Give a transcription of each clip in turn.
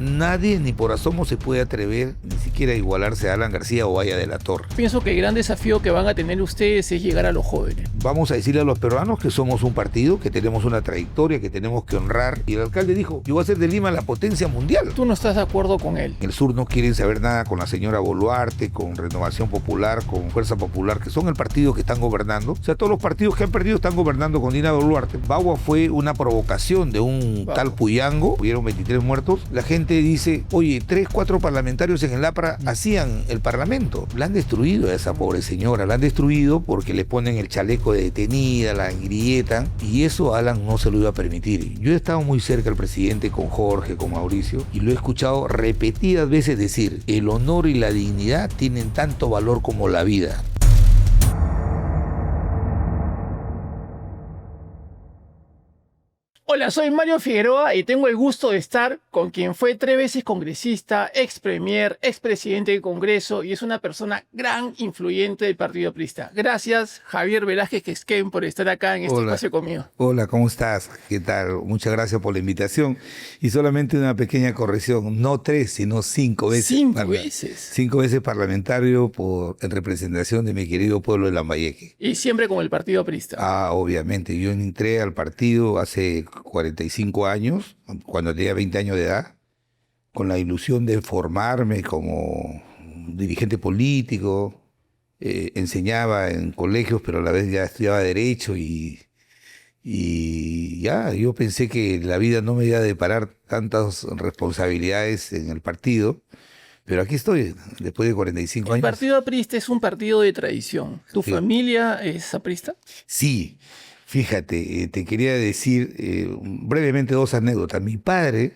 nadie ni por asomo se puede atrever ni siquiera a igualarse a Alan García o Aya de la Torre. Pienso que el gran desafío que van a tener ustedes es llegar a los jóvenes. Vamos a decirle a los peruanos que somos un partido, que tenemos una trayectoria, que tenemos que honrar. Y el alcalde dijo, yo voy a hacer de Lima la potencia mundial. ¿Tú no estás de acuerdo con él? En el sur no quieren saber nada con la señora Boluarte, con Renovación Popular, con Fuerza Popular, que son el partido que están gobernando. O sea, todos los partidos que han perdido están gobernando con Dina Boluarte. Bagua fue una provocación de un tal Puyango, hubieron 23 muertos. La gente dice, oye, 3, 4 parlamentarios en el APRA hacían el parlamento. La han destruido a esa pobre señora, la han destruido porque le ponen el chaleco de detenida, la engrilletan, y eso Alan no se lo iba a permitir. Yo he estado muy cerca del presidente, con Jorge, con Mauricio, y lo he escuchado repetidas veces decir, el honor y la dignidad tienen tanto valor como la vida. Hola, soy Mario Figueroa y tengo el gusto de estar con quien fue 3 veces congresista, ex premier, ex presidente del Congreso y es una persona gran influyente del Partido Aprista. Gracias, Javier Velázquez Quesquén, por estar acá en este espacio conmigo. Hola, ¿cómo estás? ¿Qué tal? Muchas gracias por la invitación. Y solamente una pequeña corrección, no 3, sino 5 veces. 5 veces. 5 veces parlamentario en representación de mi querido pueblo de Lambayeque. Y siempre con el Partido Aprista. Ah, obviamente. Yo entré al partido hace 45 años, cuando tenía 20 años de edad, con la ilusión de formarme como dirigente político, enseñaba en colegios, pero a la vez ya estudiaba Derecho y ya, yo pensé que la vida no me iba a deparar tantas responsabilidades en el partido, pero aquí estoy, después de 45 años. El Partido Aprista es un partido de tradición. ¿Tu familia es aprista? Sí. Fíjate, te quería decir brevemente 2 anécdotas. Mi padre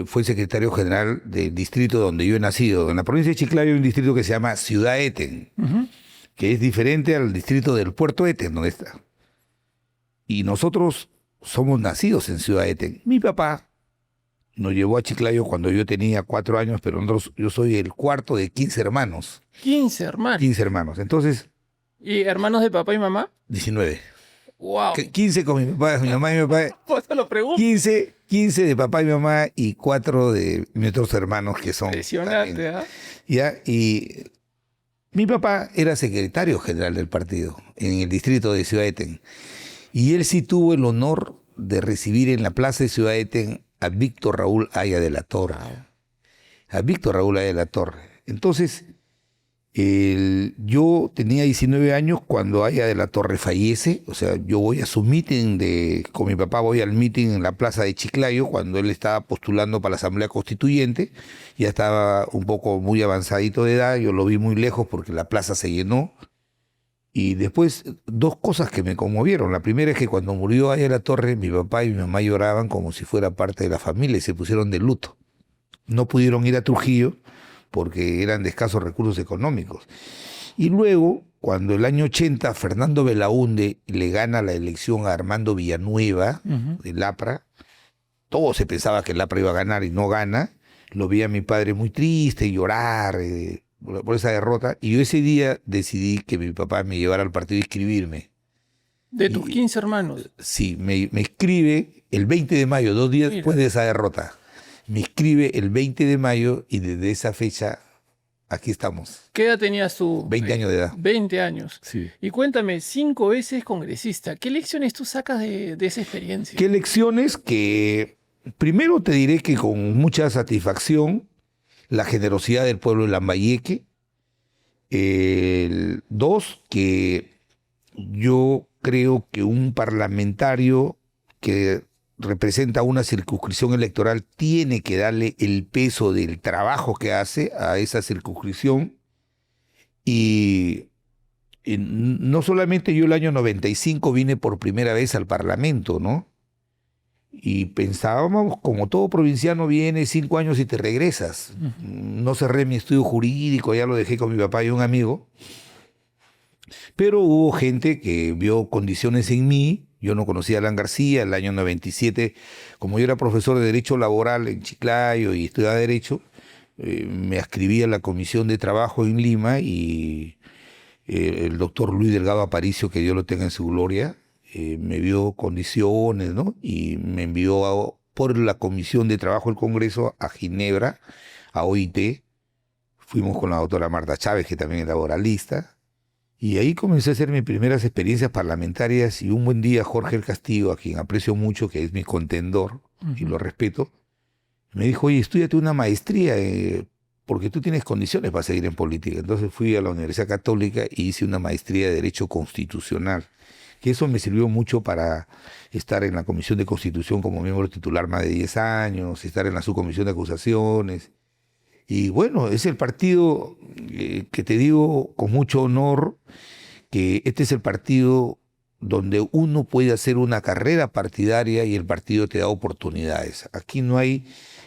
fue secretario general del distrito donde yo he nacido. En la provincia de Chiclayo hay un distrito que se llama Ciudad Eten, que es diferente al distrito del Puerto Eten, donde está. Y nosotros somos nacidos en Ciudad Eten. Mi papá nos llevó a Chiclayo cuando yo tenía 4 años, pero yo soy el cuarto de 15 hermanos. 15 hermanos. 15 hermanos. Entonces... ¿Y hermanos de papá y mamá? 19. Wow. 15 con mi papá, mi mamá y mi papá. Pues te lo pregunto. 15 de papá y mamá y 4 de mis otros hermanos que son... Impresionante, ¿ah? Ya, y mi papá era secretario general del partido en el distrito de Ciudad Eten. Y él sí tuvo el honor de recibir en la plaza de Ciudad Eten a Víctor Raúl Aya de la Torre. A Víctor Raúl Aya de la Torre. Entonces... yo tenía 19 años cuando Aya de la Torre fallece, o sea, yo voy a su meeting con mi papá voy al meeting en la plaza de Chiclayo cuando él estaba postulando para la Asamblea Constituyente, ya estaba un poco muy avanzadito de edad, yo lo vi muy lejos porque la plaza se llenó. Y después 2 cosas que me conmovieron. La primera es que cuando murió Aya de la Torre, mi papá y mi mamá lloraban como si fuera parte de la familia y se pusieron de luto. No pudieron ir a Trujillo porque eran de escasos recursos económicos. Y luego, cuando el año 80 Fernando Belaúnde le gana la elección a Armando Villanueva del APRA, todo se pensaba que el APRA iba a ganar y no gana, lo vi a mi padre muy triste, llorar por esa derrota, y yo ese día decidí que mi papá me llevara al partido a inscribirme. ¿De tus 15 hermanos? Sí, me inscribe el 20 de mayo, 2 días después de esa derrota. Me inscribe el 20 de mayo y desde esa fecha aquí estamos. ¿Qué edad tenías tú? 20 años de edad. 20 años. Sí. Y cuéntame, 5 veces congresista. ¿Qué lecciones tú sacas de esa experiencia? ¿Qué lecciones? Que primero te diré que con mucha satisfacción la generosidad del pueblo de Lambayeque. 2, que yo creo que un parlamentario que representa una circunscripción electoral tiene que darle el peso del trabajo que hace a esa circunscripción y no solamente yo el año 95 vine por primera vez al Parlamento, ¿no? Y pensábamos, como todo provinciano viene 5 años y te regresas. No cerré mi estudio jurídico, ya lo dejé con mi papá y un amigo, pero hubo gente que vio condiciones en mí. Yo no conocía a Alan García. El año 97, como yo era profesor de Derecho Laboral en Chiclayo y estudiaba Derecho, me adscribí a la Comisión de Trabajo en Lima y el doctor Luis Delgado Aparicio, que Dios lo tenga en su gloria, me vio condiciones, ¿no? Y me envió por la Comisión de Trabajo del Congreso a Ginebra, a OIT. Fuimos con la doctora Marta Chávez, que también era oralista. Y ahí comencé a hacer mis primeras experiencias parlamentarias y un buen día Jorge el Castillo, a quien aprecio mucho, que es mi contendor y lo respeto, me dijo, oye, estudiate una maestría porque tú tienes condiciones para seguir en política. Entonces fui a la Universidad Católica y hice una maestría de Derecho Constitucional, que eso me sirvió mucho para estar en la Comisión de Constitución como miembro titular más de 10 años, estar en la Subcomisión de Acusaciones. Y bueno, es el partido que te digo con mucho honor, que este es el partido donde uno puede hacer una carrera partidaria y el partido te da oportunidades. Aquí no hay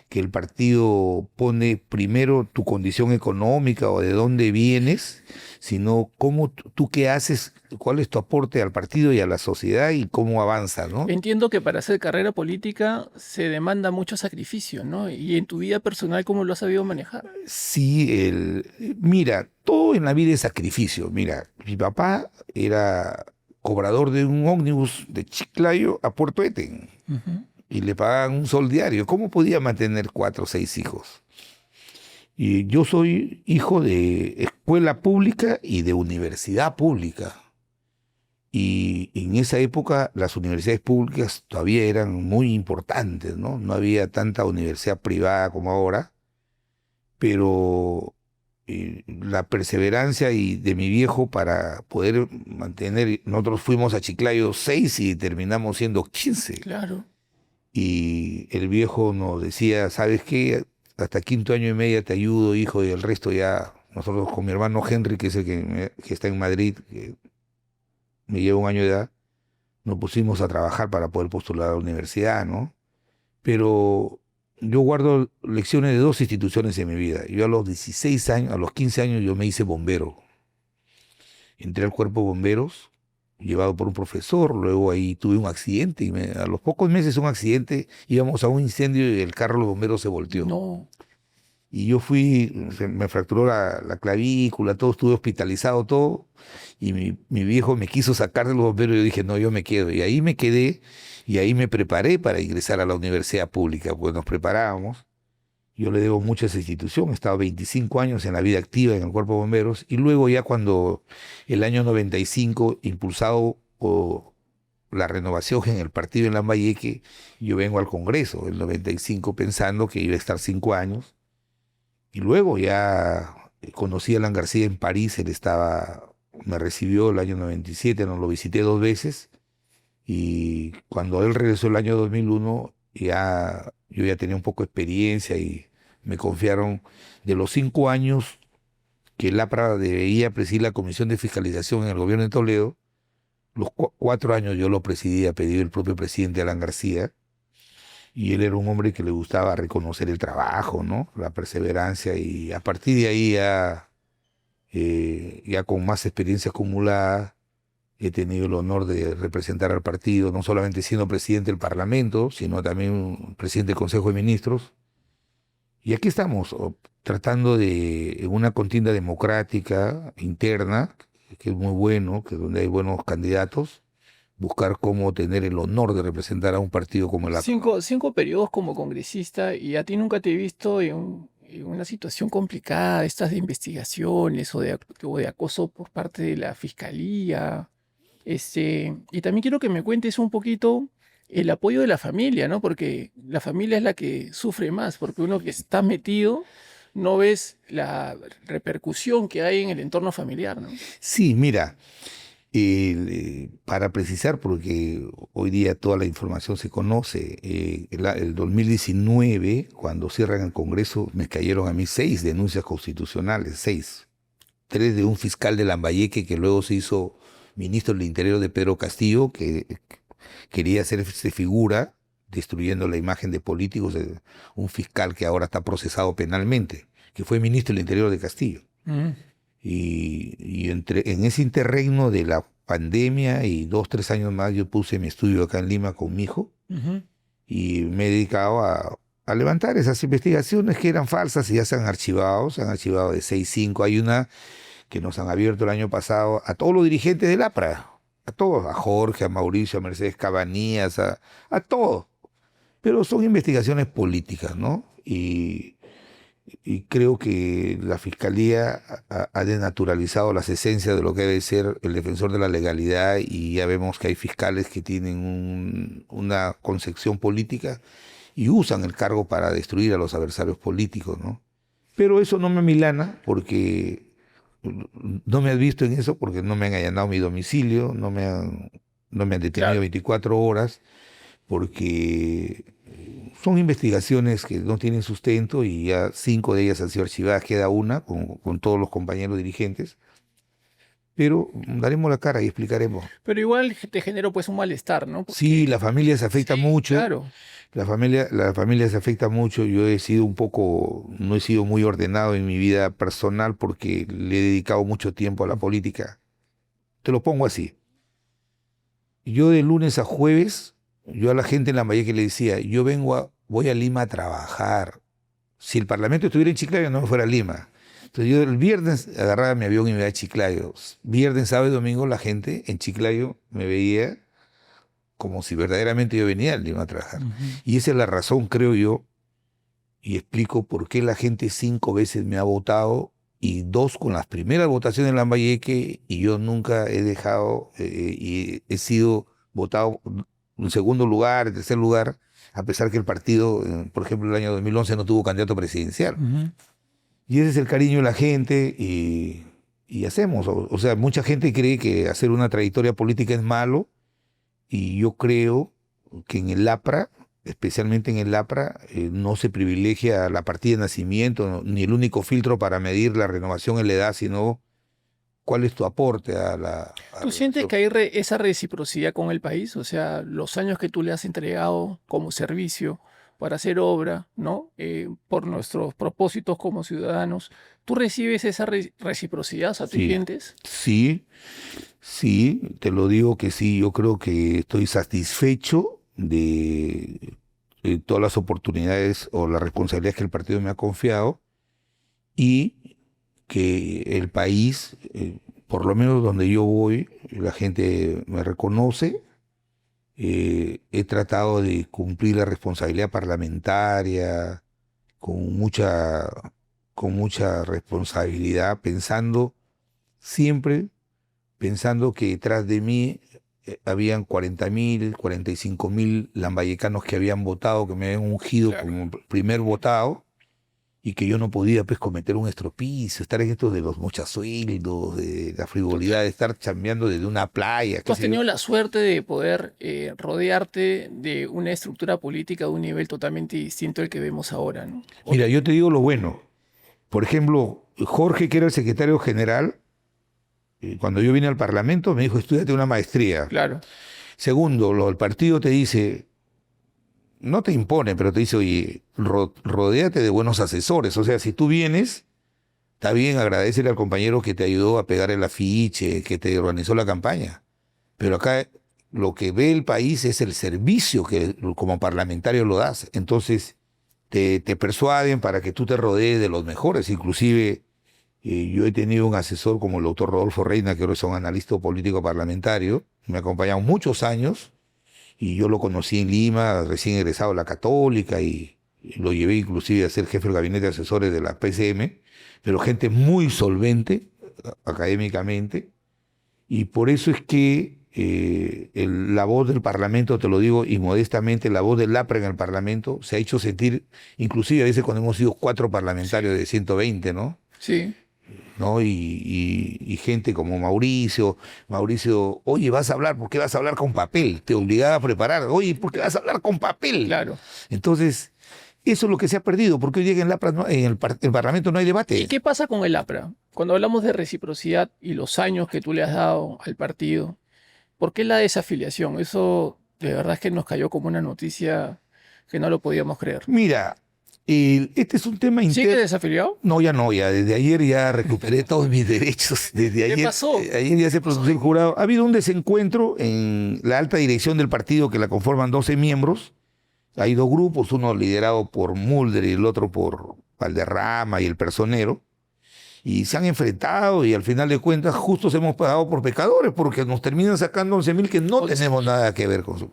que el partido pone primero tu condición económica o de dónde vienes, sino cómo tú qué haces, cuál es tu aporte al partido y a la sociedad y cómo avanza, ¿no? Entiendo que para hacer carrera política se demanda mucho sacrificio, ¿no? Y en tu vida personal, ¿cómo lo has sabido manejar? Sí, mira, todo en la vida es sacrificio. Mira, mi papá era cobrador de un ómnibus de Chiclayo a Puerto Eten Ujú. y le pagaban un sol diario. ¿Cómo podía mantener 4 o 6 hijos? Y yo soy hijo de escuela pública y de universidad pública. Y en esa época las universidades públicas todavía eran muy importantes, ¿no? No había tanta universidad privada como ahora, pero la perseverancia y de mi viejo para poder mantener, nosotros fuimos a Chiclayo 6 y terminamos siendo 15. Claro. Y el viejo nos decía, ¿sabes qué? Hasta quinto año y medio te ayudo, hijo, y el resto ya, nosotros con mi hermano Henry, que es el que está en Madrid, que me lleva un año de edad, nos pusimos a trabajar para poder postular a la universidad, ¿no? Pero yo guardo lecciones de 2 instituciones en mi vida. Yo a los 16 años, a los 15 años yo me hice bombero. Entré al cuerpo de bomberos, llevado por un profesor, luego ahí tuve un accidente y a los pocos meses un accidente, íbamos a un incendio y el carro de los bomberos se volteó. No. Y yo me fracturó la clavícula, todo, estuve hospitalizado, todo, y mi viejo me quiso sacar de los bomberos y yo dije, no, yo me quedo. Y ahí me quedé, y ahí me preparé para ingresar a la universidad pública, pues nos preparábamos. Yo le debo mucho a esa institución, he estado 25 años en la vida activa en el Cuerpo de Bomberos, y luego ya cuando el año 95, impulsado por la renovación en el partido en Lambayeque, yo vengo al Congreso, el 95, pensando que iba a estar 5 años. Y luego ya conocí a Alan García en París, me recibió el año 97, nos lo visité 2 veces, y cuando él regresó el año 2001, yo ya tenía un poco de experiencia y me confiaron de los 5 años que el APRA debía presidir la Comisión de Fiscalización en el gobierno de Toledo, los 4 años yo lo presidí a pedido del propio presidente Alan García. Y él era un hombre que le gustaba reconocer el trabajo, ¿no? La perseverancia, y a partir de ahí ya con más experiencia acumulada he tenido el honor de representar al partido, no solamente siendo presidente del Parlamento, sino también presidente del Consejo de Ministros. Y aquí estamos, tratando en una contienda democrática interna, que es muy bueno, que donde hay buenos candidatos, buscar cómo tener el honor de representar a un partido como el APRA. Cinco periodos como congresista y a ti nunca te he visto en una situación complicada, estas de investigaciones o de acoso por parte de la fiscalía. Y también quiero que me cuentes un poquito el apoyo de la familia, ¿no? Porque la familia es la que sufre más, porque uno que está metido no ves la repercusión que hay en el entorno familiar, ¿no? Sí, mira, para precisar, porque hoy día toda la información se conoce, el 2019, cuando cierran el Congreso, me cayeron a mí 6 denuncias constitucionales, 6. 3 de un fiscal de Lambayeque que luego se hizo ministro del Interior de Pedro Castillo, que quería hacerse figura, destruyendo la imagen de políticos, de un fiscal que ahora está procesado penalmente, que fue ministro del Interior de Castillo. Mm. Y en ese interregno de la pandemia y 2, 3 años más, yo puse mi estudio acá en Lima con mi hijo Ujú. y me he dedicado a levantar esas investigaciones que eran falsas y ya se han archivado de 6, 5. Hay una que nos han abierto el año pasado a todos los dirigentes del APRA, a todos, a Jorge, a Mauricio, a Mercedes Cabanías, a todos. Pero son investigaciones políticas, ¿no? Y creo que la Fiscalía ha denaturalizado las esencias de lo que debe ser el defensor de la legalidad, y ya vemos que hay fiscales que tienen una concepción política y usan el cargo para destruir a los adversarios políticos, ¿no? Pero eso no me amilana, porque no me has visto en eso, porque no me han allanado mi domicilio, no me han detenido Claro. 24 horas, porque son investigaciones que no tienen sustento y ya 5 de ellas han sido archivadas, queda una con todos los compañeros dirigentes, pero daremos la cara y explicaremos. Pero igual te generó pues un malestar, ¿no? Sí, la familia se afecta Sí, mucho, claro. la familia se afecta mucho. Yo he sido no he sido muy ordenado en mi vida personal porque le he dedicado mucho tiempo a la política. Te lo pongo así. Yo de lunes a jueves, yo a la gente en Lambayeque le decía, voy a Lima a trabajar. Si el Parlamento estuviera en Chiclayo, no me fuera a Lima. Entonces yo el viernes agarraba mi avión y me iba a Chiclayo. Viernes, sábado y domingo la gente en Chiclayo me veía como si verdaderamente yo venía a Lima a trabajar. Ujú. Y esa es la razón, creo yo, y explico por qué la gente 5 veces me ha votado, y 2 con las primeras votaciones en Lambayeque, y yo nunca he dejado, y he sido votado en segundo lugar, en tercer lugar, a pesar que el partido, por ejemplo, el año 2011 no tuvo candidato presidencial. Ujú. Y ese es el cariño de la gente, y hacemos. O sea, mucha gente cree que hacer una trayectoria política es malo, y yo creo que en el APRA, especialmente en el APRA, no se privilegia la partida de nacimiento, ni el único filtro para medir la renovación en la edad, sino cuál es tu aporte a la... ¿Tú sientes que hay esa reciprocidad con el país? O sea, los años que tú le has entregado como servicio para hacer obra, ¿no? Por nuestros propósitos como ciudadanos, ¿tú recibes esa reciprocidad? O sea, ¿tú Sí, sientes? sí, sí, te lo digo que sí. Yo creo que estoy satisfecho de todas las oportunidades o las responsabilidades que el partido me ha confiado, y que el país, por lo menos donde yo voy, la gente me reconoce. He tratado de cumplir la responsabilidad parlamentaria con mucha, con mucha responsabilidad, siempre pensando que detrás de mí habían 40.000, 45.000 lambayecanos que habían votado, que me habían ungido Claro. como primer votado, y que yo no podía pues cometer un estropicio, estar en esto de los mochasueldos, de la frivolidad, de estar chambeando desde una playa, Tú qué has sé yo. tenido la suerte de poder rodearte de una estructura política de un nivel totalmente distinto al que vemos ahora, ¿no? Mira, yo te digo lo bueno. Por ejemplo, Jorge, que era el secretario general, cuando yo vine al Parlamento, me dijo, estudiate una maestría. Claro, Segundo, el partido te dice, no te impone, pero te dice, oye, rodéate de buenos asesores. O sea, si tú vienes, está bien, agradecele al compañero que te ayudó a pegar el afiche, que te organizó la campaña. Pero acá lo que ve el país es el servicio que como parlamentario lo das. Entonces, te persuaden para que tú te rodees de los mejores. Inclusive, yo he tenido un asesor como el doctor Rodolfo Reina, que ahora es un analista político parlamentario, me ha acompañado muchos años, y yo lo conocí en Lima, recién egresado de la Católica, y lo llevé inclusive a ser jefe del gabinete de asesores de la PCM, pero gente muy solvente académicamente, y por eso es que la voz del Parlamento, te lo digo, y modestamente, la voz del APRA en el Parlamento se ha hecho sentir, inclusive a veces cuando hemos sido 4 parlamentarios de 120, ¿no? sí. ¿No? Y gente como Mauricio, oye, vas a hablar, ¿por qué vas a hablar con papel? Te obligaba a preparar, oye, ¿por qué vas a hablar con papel? Claro. Entonces, eso es lo que se ha perdido, porque hoy día en el Parlamento no hay ¿Y debate. qué pasa con el APRA? Cuando hablamos de reciprocidad y los años que tú le has dado al partido, ¿por qué la desafiliación? Eso de verdad es que nos cayó como una noticia que no lo podíamos creer. Mira, este es un tema ¿Sigue interno. desafiliado? No, ya no, ya desde ayer ya recuperé todos mis derechos. Desde ¿Qué ayer, pasó? ayer ya se pronunció el jurado. Ha habido un desencuentro en la alta dirección del partido, que la conforman 12 miembros. Hay 2 grupos, uno liderado por Mulder y el otro por Valderrama y el Personero. Y se han enfrentado, y al final de cuentas justos hemos pagado por pecadores, porque nos terminan sacando 11.000 que no O- tenemos nada que ver con su...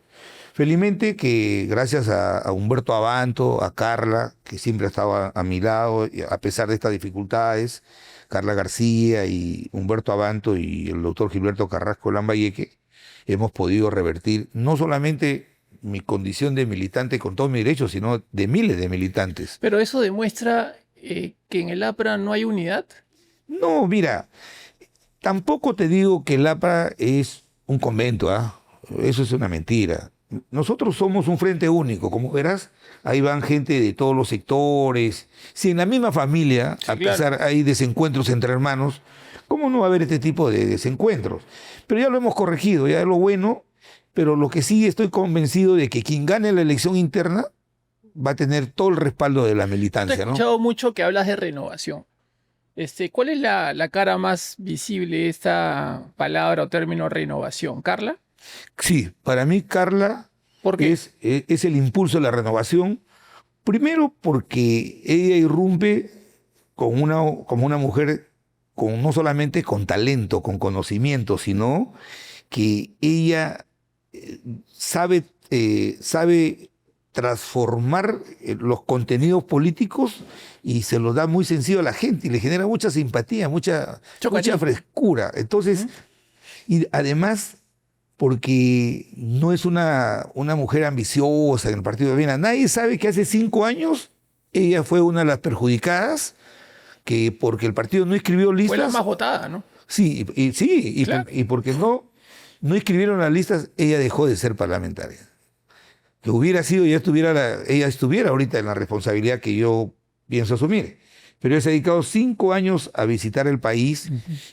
Felizmente que gracias a Humberto Abanto, a Carla, que siempre ha estado a mi lado, y a pesar de estas dificultades, Carla García y Humberto Abanto y el doctor Gilberto Carrasco Lambayeque, hemos podido revertir no solamente mi condición de militante con todos mis derechos, sino de miles de militantes. Pero eso demuestra que en el APRA no hay unidad. No, mira, tampoco te digo que el APRA es un convento, ¿ah? Eso es una mentira. Nosotros somos un frente único, como verás, ahí van gente de todos los sectores. Si en la misma familia, Sí, a claro. pesar hay desencuentros entre hermanos, ¿cómo no va a haber este tipo de desencuentros? Pero ya lo hemos corregido, ya es lo bueno, pero lo que sí estoy convencido de que quien gane la elección interna va a tener todo el respaldo de la Te he militancia, ¿no? escuchado mucho que hablas de renovación. ¿Cuál es la cara más visible de esta palabra o término renovación? ¿Carla? Sí, para mí Carla ¿Por qué? es el impulso de la renovación. Primero porque ella irrumpe como una mujer no solamente con talento, con conocimiento, sino que ella sabe transformar los contenidos políticos y se los da muy sencillo a la gente y le genera mucha simpatía, mucha Chocarín. frescura. Entonces, y además porque no es una mujer ambiciosa en el partido de Viena. Nadie sabe que hace 5 años ella fue una de las perjudicadas, que porque el partido no escribió Fue la listas. más votada, ¿no? Sí, Claro. y porque no escribieron las listas, ella dejó de ser parlamentaria. Que hubiera sido, ella estuviera ahorita en la responsabilidad que yo pienso asumir. Pero ella se ha dedicado 5 años a visitar el país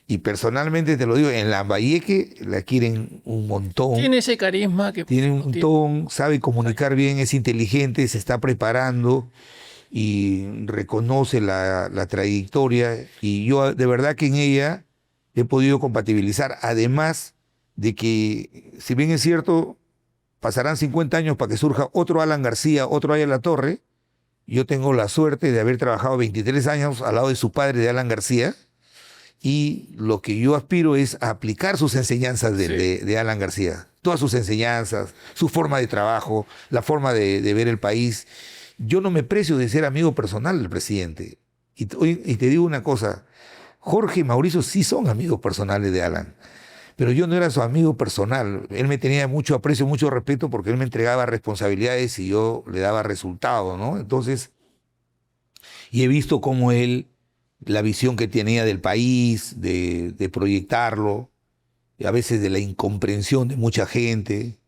y personalmente te lo digo, en Lambayeque la quieren un montón. Tiene ese carisma que Tiene un no tiene. montón, sabe comunicar bien, es inteligente, se está preparando y reconoce la trayectoria. Y yo de verdad que en ella he podido compatibilizar. Además de que, si bien es cierto, pasarán 50 años para que surja otro Alan García, otro Aya La Torre. Yo tengo la suerte de haber trabajado 23 años al lado de su padre, de Alan García, y lo que yo aspiro es a aplicar sus enseñanzas Sí. de Alan García. Todas sus enseñanzas, su forma de trabajo, la forma de ver el país. Yo no me precio de ser amigo personal del presidente. Y te digo una cosa, Jorge y Mauricio sí son amigos personales de Alan. Pero yo no era su amigo personal. Él me tenía mucho aprecio, mucho respeto porque él me entregaba responsabilidades y yo le daba resultados, ¿no? Entonces, y he visto cómo él, la visión que tenía del país, de proyectarlo, y a veces de la incomprensión de mucha gente.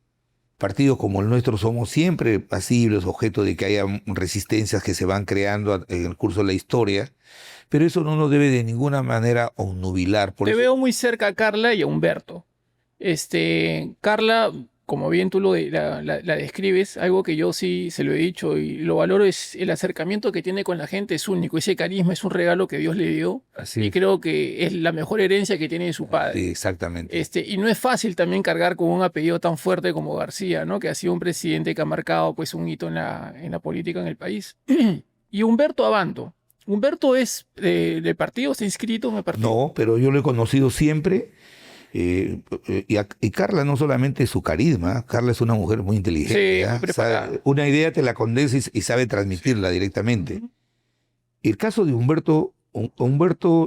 Partidos como el nuestro somos siempre pasibles, objeto de que haya resistencias que se van creando en el curso de la historia, pero eso no nos debe de ninguna manera obnubilar. Por Te eso, veo muy cerca a Carla y a Humberto. Carla, como bien tú la describes, algo que yo sí se lo he dicho y lo valoro es el acercamiento que tiene con la gente, es único. Ese carisma es un regalo que Dios le dio así y es. creo que es la mejor herencia que tiene de su padre. Sí, exactamente. Y no es fácil también cargar con un apellido tan fuerte como García, ¿no? Que ha sido un presidente que ha marcado pues un hito en la política en el país. Y Humberto Abanto. Humberto es del partido, está inscrito en el partido. No, pero yo lo he conocido siempre. Y Carla no solamente su carisma, Carla es una mujer muy inteligente. Sí, ¿ya? muy preparada. Una idea te la condensa y sabe transmitirla directamente. Ujú. El caso de Humberto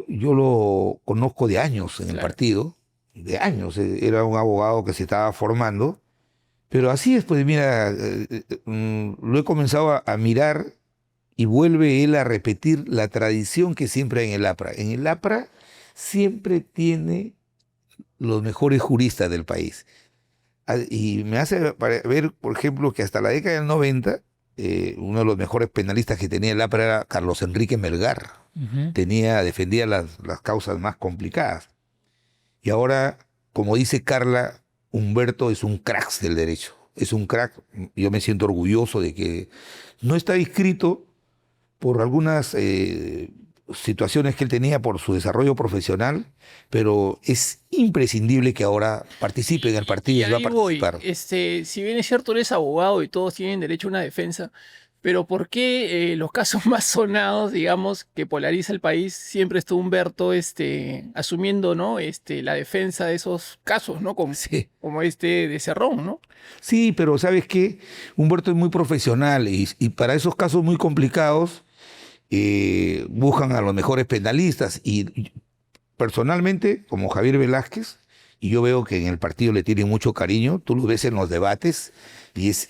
yo lo conozco de años en el Claro. partido, de años. Era un abogado que se estaba formando, pero así es, pues mira, lo he comenzado a mirar y vuelve él a repetir la tradición que siempre hay en el APRA. En el APRA siempre tiene los mejores juristas del país. Y me hace ver, por ejemplo, que hasta la década del 90, uno de los mejores penalistas que tenía el APRA era Carlos Enrique Melgar. Ujú. Defendía las causas más complicadas. Y ahora, como dice Carla, Humberto es un crack del derecho. Es un crack. Yo me siento orgulloso de que no está inscrito por algunas situaciones que él tenía por su desarrollo profesional, pero es imprescindible que ahora participe en el partido y va a ahí voy. participar. Si bien es cierto, eres abogado y todos tienen derecho a una defensa, Pero ¿por qué los casos más sonados, digamos, que polariza el país, siempre estuvo Humberto asumiendo, ¿no? La defensa de esos casos, ¿no? Como, Sí. como este de Cerrón, ¿no? Sí, pero ¿sabes qué? Humberto es muy profesional y para esos casos muy complicados buscan a los mejores penalistas. Y personalmente, como Javier Velázquez, y yo veo que en el partido le tienen mucho cariño, tú lo ves en los debates y es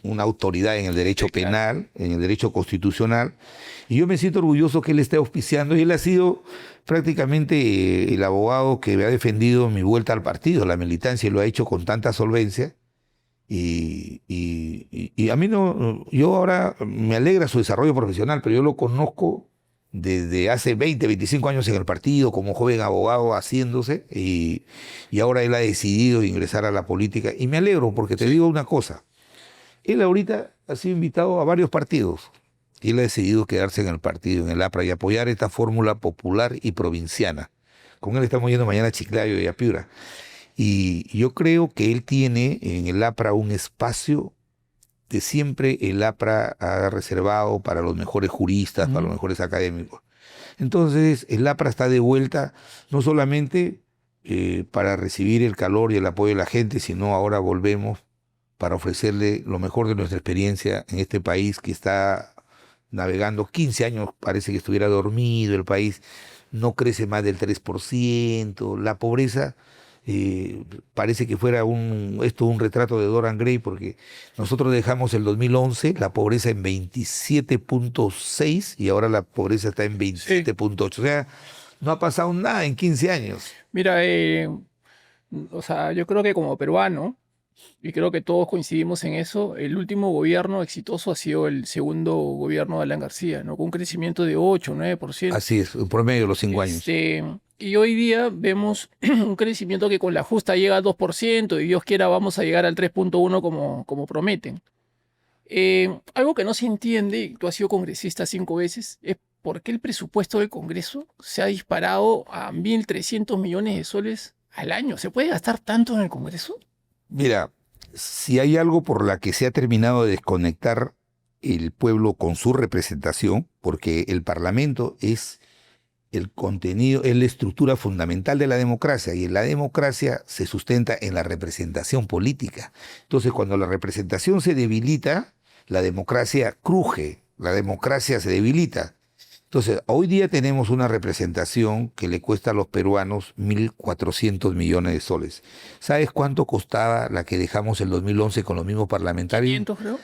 una autoridad en el derecho Sí, claro. penal, en el derecho constitucional, y yo me siento orgulloso que él esté auspiciando y él ha sido prácticamente el abogado que me ha defendido mi vuelta al partido, la militancia, y lo ha hecho con tanta solvencia. Y a mí no, yo ahora me alegra su desarrollo profesional, pero yo lo conozco desde hace 20, 25 años en el partido, como joven abogado haciéndose, y ahora él ha decidido ingresar a la política. Y me alegro porque te digo una cosa, él ahorita ha sido invitado a varios partidos y él ha decidido quedarse en el partido, en el APRA, y apoyar esta fórmula popular y provinciana. Con él estamos yendo mañana a Chiclayo y a Piura. Y yo creo que él tiene en el APRA un espacio que siempre el APRA ha reservado para los mejores juristas, para los mejores académicos. Entonces, el APRA está de vuelta no solamente para recibir el calor y el apoyo de la gente, sino ahora volvemos para ofrecerle lo mejor de nuestra experiencia en este país que está navegando 15 años, parece que estuviera dormido el país, no crece más del 3%, la pobreza parece que fuera esto un retrato de Dorian Gray, porque nosotros dejamos el 2011 la pobreza en 27.6 y ahora la pobreza está en 27.8. O sea, no ha pasado nada en 15 años. Mira, o sea, yo creo que como peruano, y creo que todos coincidimos en eso, el último gobierno exitoso ha sido el segundo gobierno de Alan García, ¿no? Con un crecimiento de 8, 9%. Así es, en promedio de los 5 años. Y hoy día vemos un crecimiento que con la justa llega al 2% y Dios quiera vamos a llegar al 3.1 como prometen. Algo que no se entiende, y tú has sido congresista 5 veces, es por qué el presupuesto del Congreso se ha disparado a 1.300 millones de soles al año. ¿Se puede gastar tanto en el Congreso? Mira, si hay algo por la que se ha terminado de desconectar el pueblo con su representación, porque el Parlamento es el contenido, es la estructura fundamental de la democracia, y la democracia se sustenta en la representación política. Entonces, cuando la representación se debilita, la democracia cruje, la democracia se debilita. Entonces, hoy día tenemos una representación que le cuesta a los peruanos 1.400 millones de soles. ¿Sabes cuánto costaba la que dejamos el 2011 con los mismos parlamentarios? 500, creo.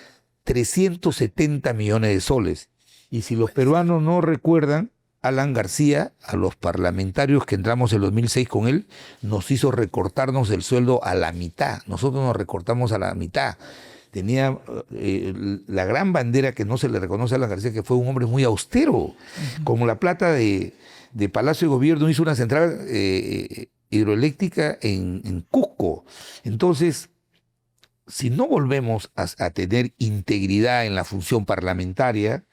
370 millones de soles. Y si los peruanos no recuerdan, Alan García, a los parlamentarios que entramos en 2006 con él, nos hizo recortarnos el sueldo a la mitad. Nosotros nos recortamos a la mitad. Tenía la gran bandera que no se le reconoce a Alan García, que fue un hombre muy austero. Como la plata de Palacio de Gobierno hizo una central hidroeléctrica en Cusco. Entonces, si no volvemos a tener integridad en la función parlamentaria,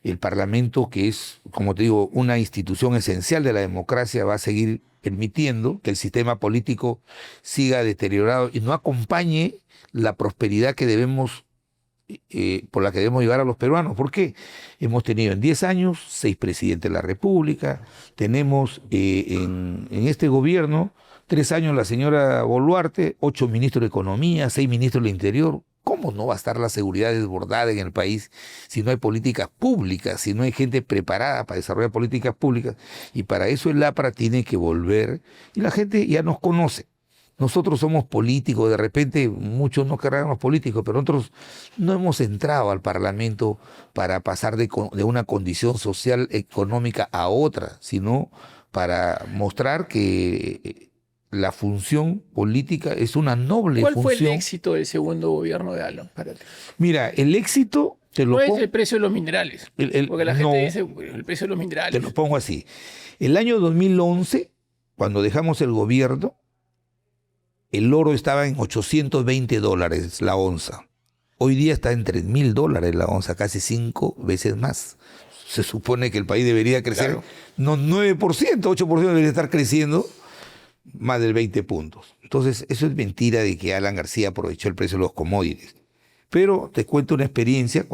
el Parlamento, que es, como te digo, una institución esencial de la democracia, va a seguir permitiendo que el sistema político siga deteriorado y no acompañe la prosperidad que debemos, por la que debemos llevar a los peruanos. ¿Por qué? Hemos tenido en 10 años 6 presidentes de la República, tenemos en este gobierno 3 años la señora Boluarte, 8 ministros de Economía, 6 ministros del Interior. ¿Cómo no va a estar la seguridad desbordada en el país si no hay políticas públicas, si no hay gente preparada para desarrollar políticas públicas? Y para eso el APRA tiene que volver, y la gente ya nos conoce. Nosotros somos políticos, de repente muchos no querrán los políticos, pero nosotros no hemos entrado al Parlamento para pasar de una condición social, económica a otra, sino para mostrar que la función política es una noble función. ¿Cuál fue el éxito del segundo gobierno de Alan? Espérate. Mira, el éxito te lo No es pongo. el precio de los minerales. Porque la gente dice el precio de los minerales. Te lo pongo así. El año 2011, cuando dejamos el gobierno, el oro estaba en $820 la onza. Hoy día está en $3.000 la onza, casi 5 veces más. Se supone que el país debería crecer, claro, no 9%, 8% debería estar creciendo más del 20 puntos. Entonces, eso es mentira de que Alan García aprovechó el precio de los commodities. Pero te cuento una experiencia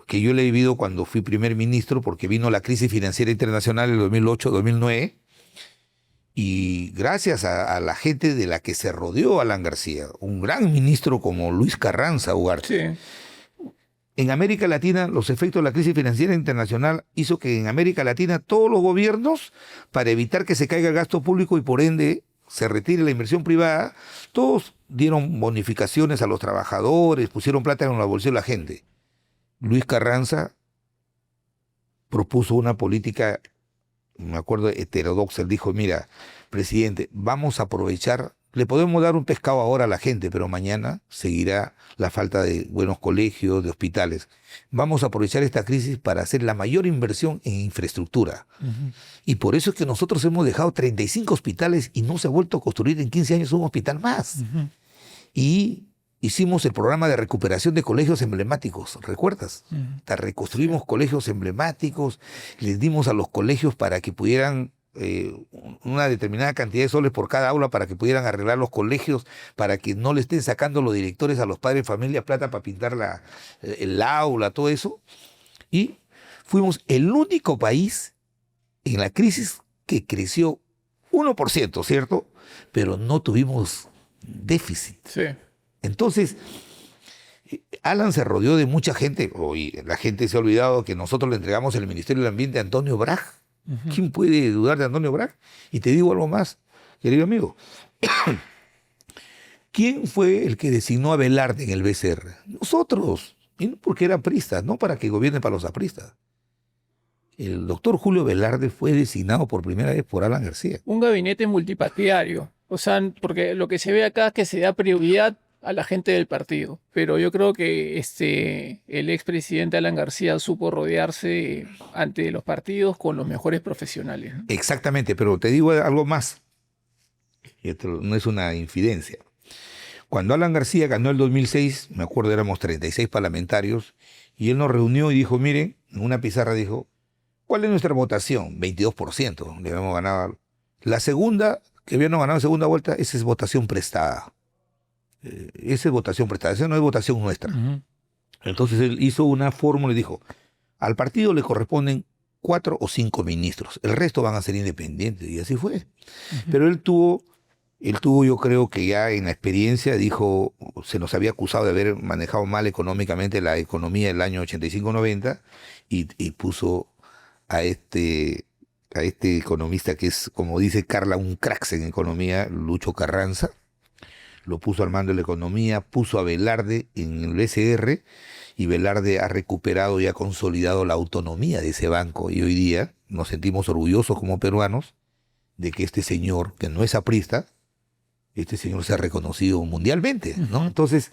que yo la he vivido cuando fui primer ministro, porque vino la crisis financiera internacional en el 2008-2009, y gracias a la gente de la que se rodeó Alan García, un gran ministro como Luis Carranza Ugarte. Sí. En América Latina, los efectos de la crisis financiera internacional hizo que en América Latina todos los gobiernos, para evitar que se caiga el gasto público y por ende se retire la inversión privada, todos dieron bonificaciones a los trabajadores, pusieron plata en la bolsillo de la gente. Luis Carranza propuso una política, me acuerdo, heterodoxa. Él dijo, mira, presidente, vamos a aprovechar, le podemos dar un pescado ahora a la gente, pero mañana seguirá la falta de buenos colegios, de hospitales. Vamos a aprovechar esta crisis para hacer la mayor inversión en infraestructura. Y por eso es que nosotros hemos dejado 35 hospitales y no se ha vuelto a construir en 15 años un hospital más. Y hicimos el programa de recuperación de colegios emblemáticos, ¿recuerdas? Reconstruimos colegios emblemáticos, les dimos a los colegios para que pudieran una determinada cantidad de soles por cada aula para que pudieran arreglar los colegios, para que no le estén sacando los directores a los padres de familia plata para pintar el aula, todo eso. Y fuimos el único país en la crisis que creció 1%, ¿cierto? Pero no tuvimos déficit. Sí. Entonces, Alan se rodeó de mucha gente, y la gente se ha olvidado que nosotros le entregamos el Ministerio del Ambiente a Antonio Brag. ¿Quién puede dudar de Antonio Brag? Y te digo algo más, querido amigo. ¿Quién fue el que designó a Velarde en el BCR? Nosotros. Y no porque era aprista, no para que gobierne para los apristas. El doctor Julio Velarde fue designado por primera vez por Alan García. Un gabinete multipartidario. O sea, porque lo que se ve acá es que se da prioridad a la gente del partido. Pero yo creo que el expresidente Alan García supo rodearse ante los partidos con los mejores profesionales, ¿no? Exactamente, pero te digo algo más. Y esto no es una infidencia. Cuando Alan García ganó el 2006, me acuerdo éramos 36 parlamentarios, y él nos reunió y dijo, miren, en una pizarra dijo, ¿cuál es nuestra votación? 22%, le habíamos ganado. La segunda, que habíamos ganado en segunda vuelta, esa es votación prestada. Esa es votación prestada, esa no es votación nuestra. Entonces él hizo una fórmula y dijo, al partido le corresponden 4 o 5 ministros, el resto van a ser independientes, y así fue. Pero él tuvo, yo creo que ya en la experiencia, dijo, se nos había acusado de haber manejado mal económicamente la economía del año 85-90, y puso a este economista que es, como dice Carla, un crack en economía, Lucho Carranza. Lo puso al mando de la economía, puso a Velarde en el BCR, y Velarde ha recuperado y ha consolidado la autonomía de ese banco. Y hoy día nos sentimos orgullosos como peruanos de que este señor, que no es aprista, este señor se ha reconocido mundialmente, ¿no? Entonces,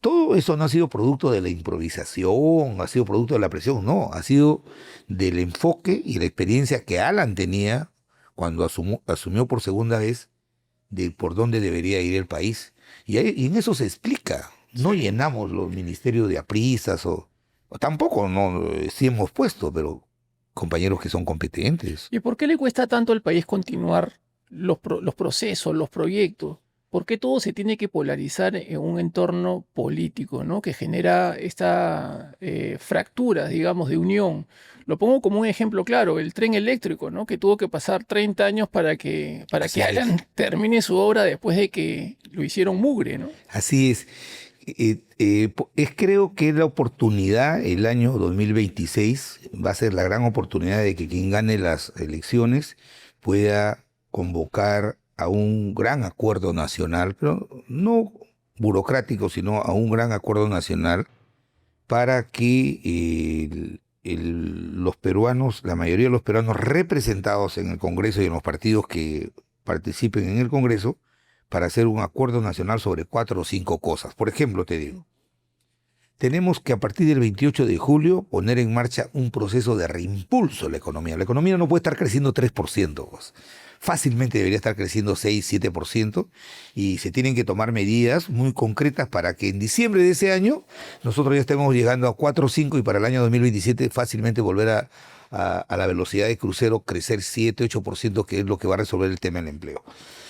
todo eso no ha sido producto de la improvisación, ha sido producto de la presión, no, ha sido del enfoque y la experiencia que Alan tenía cuando asumió por segunda vez de por dónde debería ir el país. Y en eso se explica. No llenamos los ministerios de apristas o tampoco, no, sí hemos puesto, pero compañeros que son competentes. ¿Y por qué le cuesta tanto al país continuar los procesos, los proyectos? ¿Por qué todo se tiene que polarizar en un entorno político, ¿no? Que genera esta fractura, digamos, de unión? Lo pongo como un ejemplo claro, el tren eléctrico, ¿no? Que tuvo que pasar 30 años para que Alan termine su obra después de que lo hicieron mugre, ¿no? Así es. Creo que la oportunidad, el año 2026, va a ser la gran oportunidad de que quien gane las elecciones pueda convocar a un gran acuerdo nacional, pero no burocrático, sino a un gran acuerdo nacional para que los peruanos, la mayoría de los peruanos representados en el Congreso y en los partidos que participen en el Congreso, para hacer un acuerdo nacional sobre 4 o 5 cosas. Por ejemplo, te digo, tenemos que a partir del 28 de julio poner en marcha un proceso de reimpulso de la economía. La economía no puede estar creciendo 3%, pues. Fácilmente debería estar creciendo 6-7%, y se tienen que tomar medidas muy concretas para que en diciembre de ese año nosotros ya estemos llegando a 4 o 5, y para el año 2027 fácilmente volver a la velocidad de crucero, crecer 7-8%, que es lo que va a resolver el tema del empleo.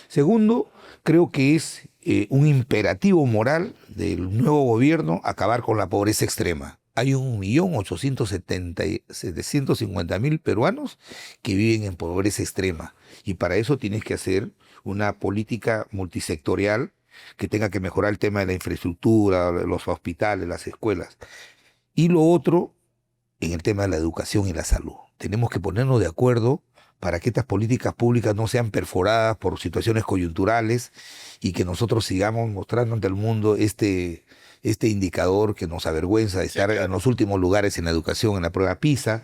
Segundo, creo que es un imperativo moral del nuevo gobierno acabar con la pobreza extrema. Hay 1.870.750.000 peruanos que viven en pobreza extrema. Y para eso tienes que hacer una política multisectorial que tenga que mejorar el tema de la infraestructura, los hospitales, las escuelas. Y lo otro, en el tema de la educación y la salud. Tenemos que ponernos de acuerdo para que estas políticas públicas no sean perforadas por situaciones coyunturales y que nosotros sigamos mostrando ante el mundo este indicador que nos avergüenza de estar en los últimos lugares en la educación, en la prueba PISA,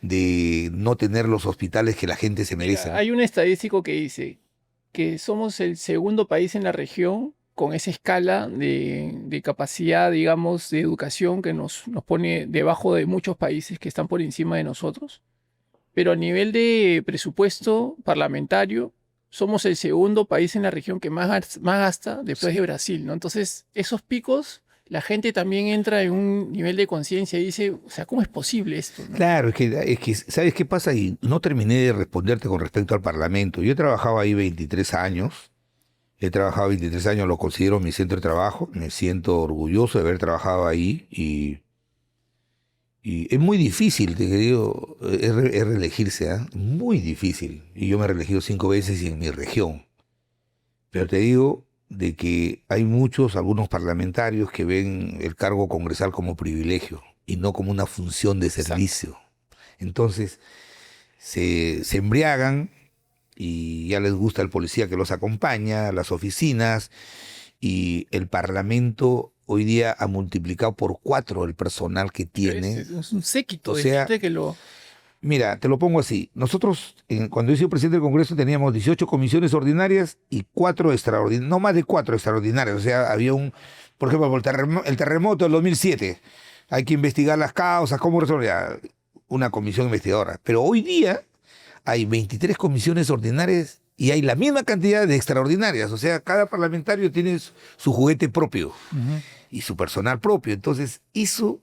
de no tener los hospitales que la gente se merece. Mira, hay un estadístico que dice que somos el segundo país en la región con esa escala de capacidad, digamos, de educación que nos pone debajo de muchos países que están por encima de nosotros. Pero a nivel de presupuesto parlamentario, somos el segundo país en la región que más gasta después de Brasil, ¿no? Entonces, esos picos, la gente también entra en un nivel de conciencia y dice, o sea, ¿cómo es posible esto, no? Claro, es que, ¿sabes qué pasa? Y no terminé de responderte con respecto al Parlamento. Yo he trabajado ahí 23 años. He trabajado 23 años, lo considero mi centro de trabajo. Me siento orgulloso de haber trabajado ahí y es muy difícil, te digo, es reelegirse, ¿ah? Muy difícil. Y yo me he reelegido 5 veces y en mi región. Pero te digo de que hay algunos parlamentarios que ven el cargo congresal como privilegio y no como una función de servicio. Entonces, se embriagan y ya les gusta el policía que los acompaña, las oficinas, y el Parlamento hoy día ha multiplicado por 4 el personal que tiene. Es un séquito O de sea, gente que lo... Mira, te lo pongo así. Nosotros, cuando yo soy presidente del Congreso, teníamos 18 comisiones ordinarias y 4 extraordinarias, no más de 4 extraordinarias. O sea, había por ejemplo, el terremoto del 2007. Hay que investigar las causas, cómo resolver. Una comisión investigadora. Pero hoy día hay 23 comisiones ordinarias y hay la misma cantidad de extraordinarias. O sea, cada parlamentario tiene su juguete propio y su personal propio. Entonces, eso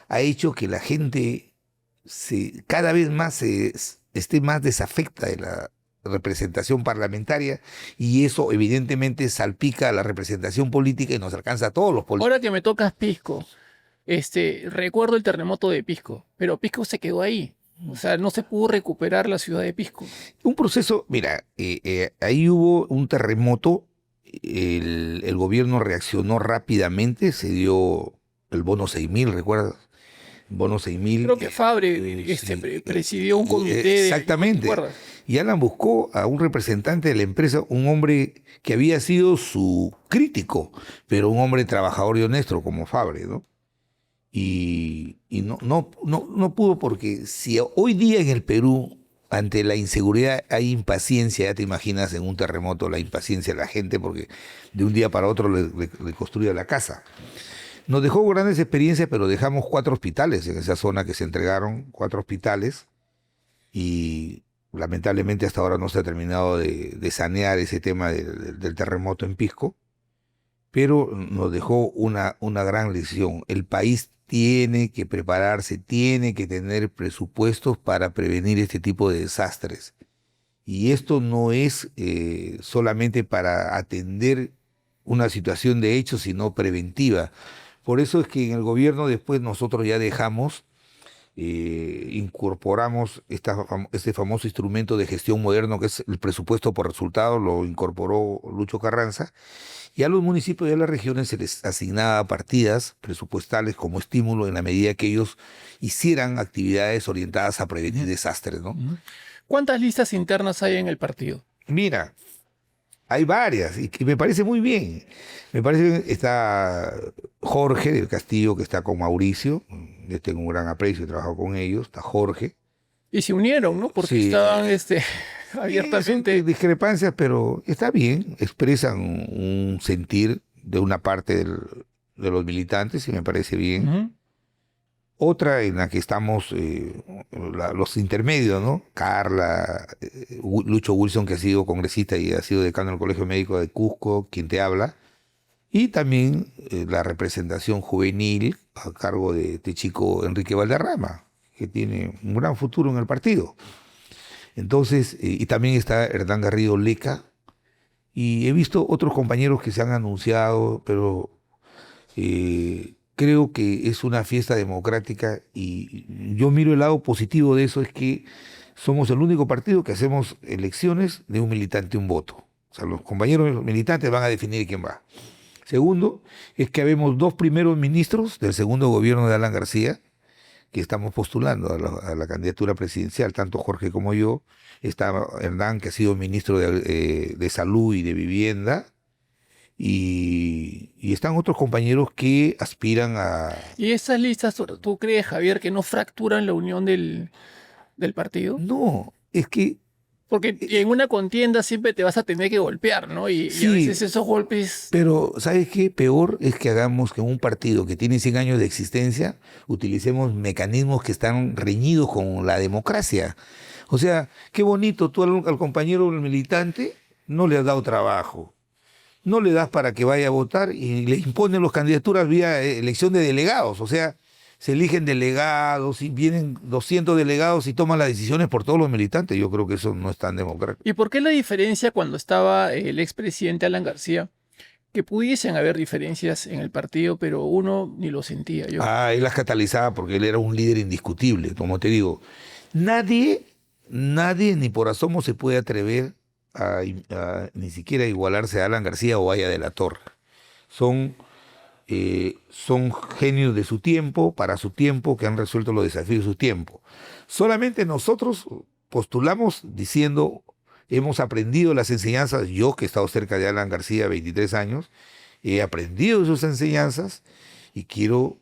ha hecho que la gente cada vez más esté más desafecta de la representación parlamentaria y eso evidentemente salpica a la representación política y nos alcanza a todos los políticos. Ahora que me tocas Pisco, recuerdo el terremoto de Pisco, pero Pisco se quedó ahí. O sea, no se pudo recuperar la ciudad de Pisco. Un proceso, mira, ahí hubo un terremoto, el gobierno reaccionó rápidamente, se dio el bono 6.000, ¿recuerdas? Bono 6.000. Creo que Fabre presidió un comité. Exactamente. Y Alan buscó a un representante de la empresa, un hombre que había sido su crítico, pero un hombre trabajador y honesto como Fabre, ¿no? Y no pudo, porque si hoy día en el Perú, ante la inseguridad, hay impaciencia, ya te imaginas en un terremoto la impaciencia de la gente, porque de un día para otro le construye la casa. Nos dejó grandes experiencias, pero dejamos 4 hospitales en esa zona que se entregaron, 4 hospitales, y lamentablemente hasta ahora no se ha terminado de sanear ese tema del terremoto en Pisco, pero nos dejó una gran lección. El país tiene que prepararse, tiene que tener presupuestos para prevenir este tipo de desastres. Y esto no es solamente para atender una situación de hecho, sino preventiva. Por eso es que en el gobierno después nosotros ya incorporamos este famoso instrumento de gestión moderno que es el presupuesto por resultado, lo incorporó Lucho Carranza, y a los municipios y a las regiones se les asignaba partidas presupuestales como estímulo en la medida que ellos hicieran actividades orientadas a prevenir desastres, ¿no? ¿Cuántas listas internas hay en el partido? Mira, hay varias y que me parece muy bien. Me parece que está Jorge del Castillo, que está con Mauricio. Yo tengo un gran aprecio, he trabajado con ellos. Está Jorge. Y se unieron, ¿no? Porque Sí. estaban abiertamente... Son discrepancias, pero está bien. Expresan un sentir de una parte de los militantes y me parece bien. Ujú. Otra en la que estamos los intermedios, ¿no? Carla, Lucho Wilson, que ha sido congresista y ha sido decano del Colegio Médico de Cusco, quien te habla. Y también la representación juvenil a cargo de este chico Enrique Valderrama, que tiene un gran futuro en el partido. Entonces, y también está Hernán Garrido Leca Y he visto otros compañeros que se han anunciado, pero creo que es una fiesta democrática y yo miro el lado positivo de eso, es que somos el único partido que hacemos elecciones de un militante, un voto. O sea, los compañeros militantes van a definir quién va. Segundo, es que habemos dos primeros ministros del segundo gobierno de Alan García, que estamos postulando a la candidatura presidencial, tanto Jorge como yo. Está Hernán, que ha sido ministro de Salud y de Vivienda, y están otros compañeros que aspiran a... ¿Y esas listas, tú crees, Javier, que no fracturan la unión del partido? No, es que Porque en una contienda siempre te vas a tener que golpear, ¿no? Y a sí, veces esos golpes... pero ¿sabes qué? Peor es que hagamos que un partido que tiene 100 años de existencia utilicemos mecanismos que están reñidos con la democracia. O sea, qué bonito, tú al compañero militante no le has dado trabajo, no le das para que vaya a votar y le imponen las candidaturas vía elección de delegados. O sea, se eligen delegados y vienen 200 delegados y toman las decisiones por todos los militantes. Yo creo que eso no es tan democrático. ¿Y por qué la diferencia cuando estaba el expresidente Alan García? Que pudiesen haber diferencias en el partido, pero uno ni lo sentía. Él las catalizaba porque él era un líder indiscutible. Como te digo, nadie ni por asomo se puede atrever ni siquiera igualarse a Alan García o Aya de la Torre. Son genios de su tiempo, para su tiempo, que han resuelto los desafíos de su tiempo. Solamente nosotros postulamos diciendo, hemos aprendido las enseñanzas, yo que he estado cerca de Alan García 23 años, he aprendido de sus enseñanzas y quiero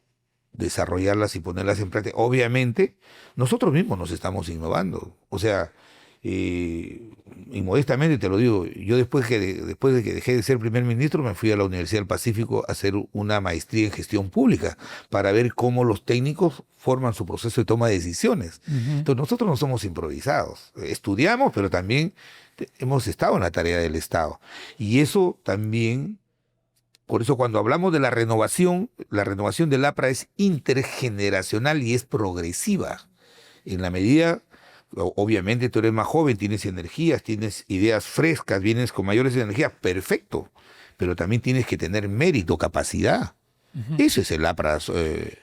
desarrollarlas y ponerlas en práctica. Obviamente, nosotros mismos nos estamos innovando. O sea, y modestamente te lo digo, yo después de que dejé de ser primer ministro me fui a la Universidad del Pacífico a hacer una maestría en gestión pública para ver cómo los técnicos forman su proceso de toma de decisiones. Entonces nosotros no somos improvisados, estudiamos, pero también hemos estado en la tarea del Estado. Y eso también, por eso cuando hablamos de la renovación del APRA es intergeneracional y es progresiva. En la medida, obviamente tú eres más joven, tienes energías, tienes ideas frescas, vienes con mayores energías, perfecto, pero también tienes que tener mérito, capacidad. Eso es el APRA.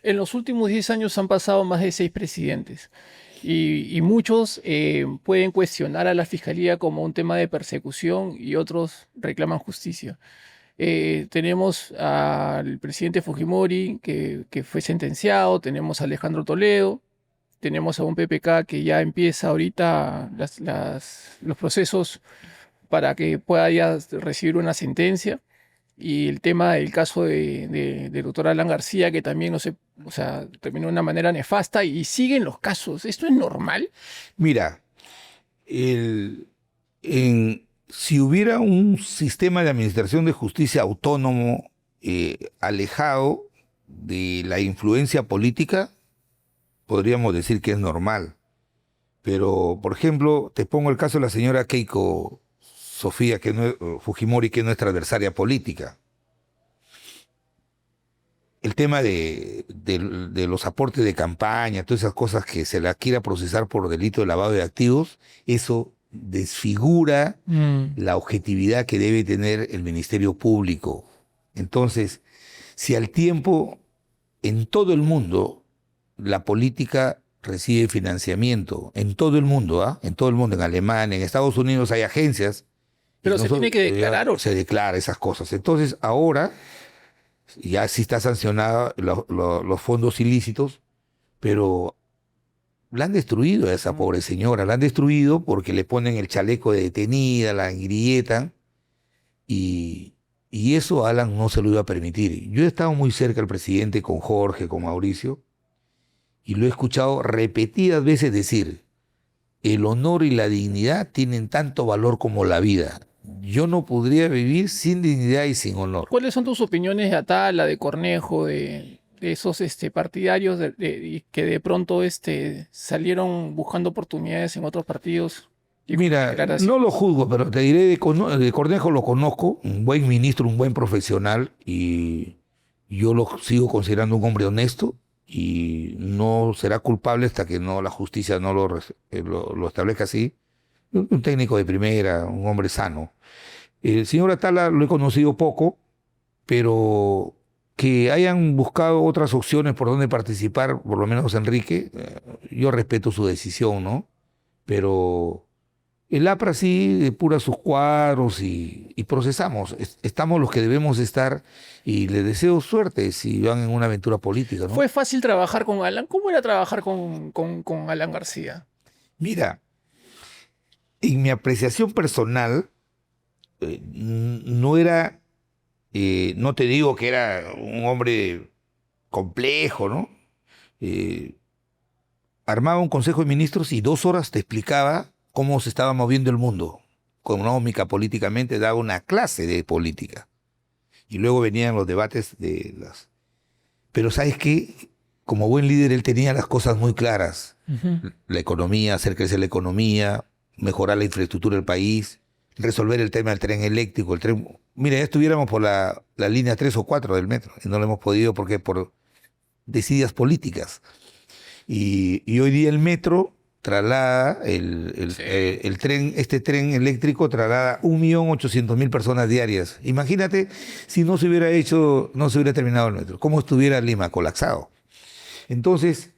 En los últimos 10 años han pasado más de 6 presidentes y muchos pueden cuestionar a la Fiscalía como un tema de persecución y otros reclaman justicia. Tenemos al presidente Fujimori que fue sentenciado, tenemos a Alejandro Toledo, tenemos a un PPK que ya empieza ahorita los procesos para que pueda ya recibir una sentencia. Y el tema del caso del doctor Alan García, que también, no sé, o sea, terminó de una manera nefasta y siguen los casos. ¿Esto es normal? Mira, si hubiera un sistema de administración de justicia autónomo, alejado de la influencia política, podríamos decir que es normal. Pero, por ejemplo, te pongo el caso de la señora Keiko Sofía Fujimori, que es nuestra adversaria política. El tema de los aportes de campaña, todas esas cosas que se la quiera procesar por delito de lavado de activos, eso desfigura la objetividad que debe tener el Ministerio Público. Entonces, si al tiempo, en todo el mundo, la política recibe financiamiento, en todo el mundo, en todo el mundo, en Alemania, en Estados Unidos hay agencias. Pero se tiene que declarar. Se declara esas cosas. Entonces, ahora ya sí está sancionada los fondos ilícitos, pero la han destruido a esa pobre señora, la han destruido porque le ponen el chaleco de detenida, la engrilletan, y eso Alan no se lo iba a permitir. Yo he estado muy cerca del presidente, con Jorge, con Mauricio, y lo he escuchado repetidas veces decir, el honor y la dignidad tienen tanto valor como la vida. Yo no podría vivir sin dignidad y sin honor. ¿Cuáles son tus opiniones de Atala, de Cornejo, de esos partidarios que de pronto salieron buscando oportunidades en otros partidos? Mira, no lo juzgo, pero te diré, de Cornejo lo conozco, un buen ministro, un buen profesional, y yo lo sigo considerando un hombre honesto, y no será culpable hasta que la justicia no lo establezca así. Un técnico de primera, un hombre sano. El señor Atala lo he conocido poco, pero que hayan buscado otras opciones por donde participar, por lo menos Enrique, yo respeto su decisión, ¿no? Pero el APRA sí depura sus cuadros y procesamos. Estamos los que debemos estar y les deseo suerte si van en una aventura política, ¿no? ¿Fue fácil trabajar con Alan? ¿Cómo era trabajar con Alan García? Mira, en mi apreciación personal, no era, no te digo que era un hombre complejo, ¿no? Eh, Armaba un consejo de ministros y 2 horas te explicaba cómo se estaba moviendo el mundo. Económica, políticamente, daba una clase de política. Y luego venían los debates de las... Pero ¿sabes qué? Como buen líder él tenía las cosas muy claras. Ujú. La economía, hacer crecer la economía, mejorar la infraestructura del país, resolver el tema del tren eléctrico. El tren... Mira, ya estuviéramos por la línea 3 o 4 del metro y no lo hemos podido porque por desidias políticas. Y hoy día el metro traslada, Sí. el tren, este tren eléctrico traslada 1.800.000 personas diarias. Imagínate si no se hubiera hecho, no se hubiera terminado el metro, cómo estuviera Lima colapsado. Entonces,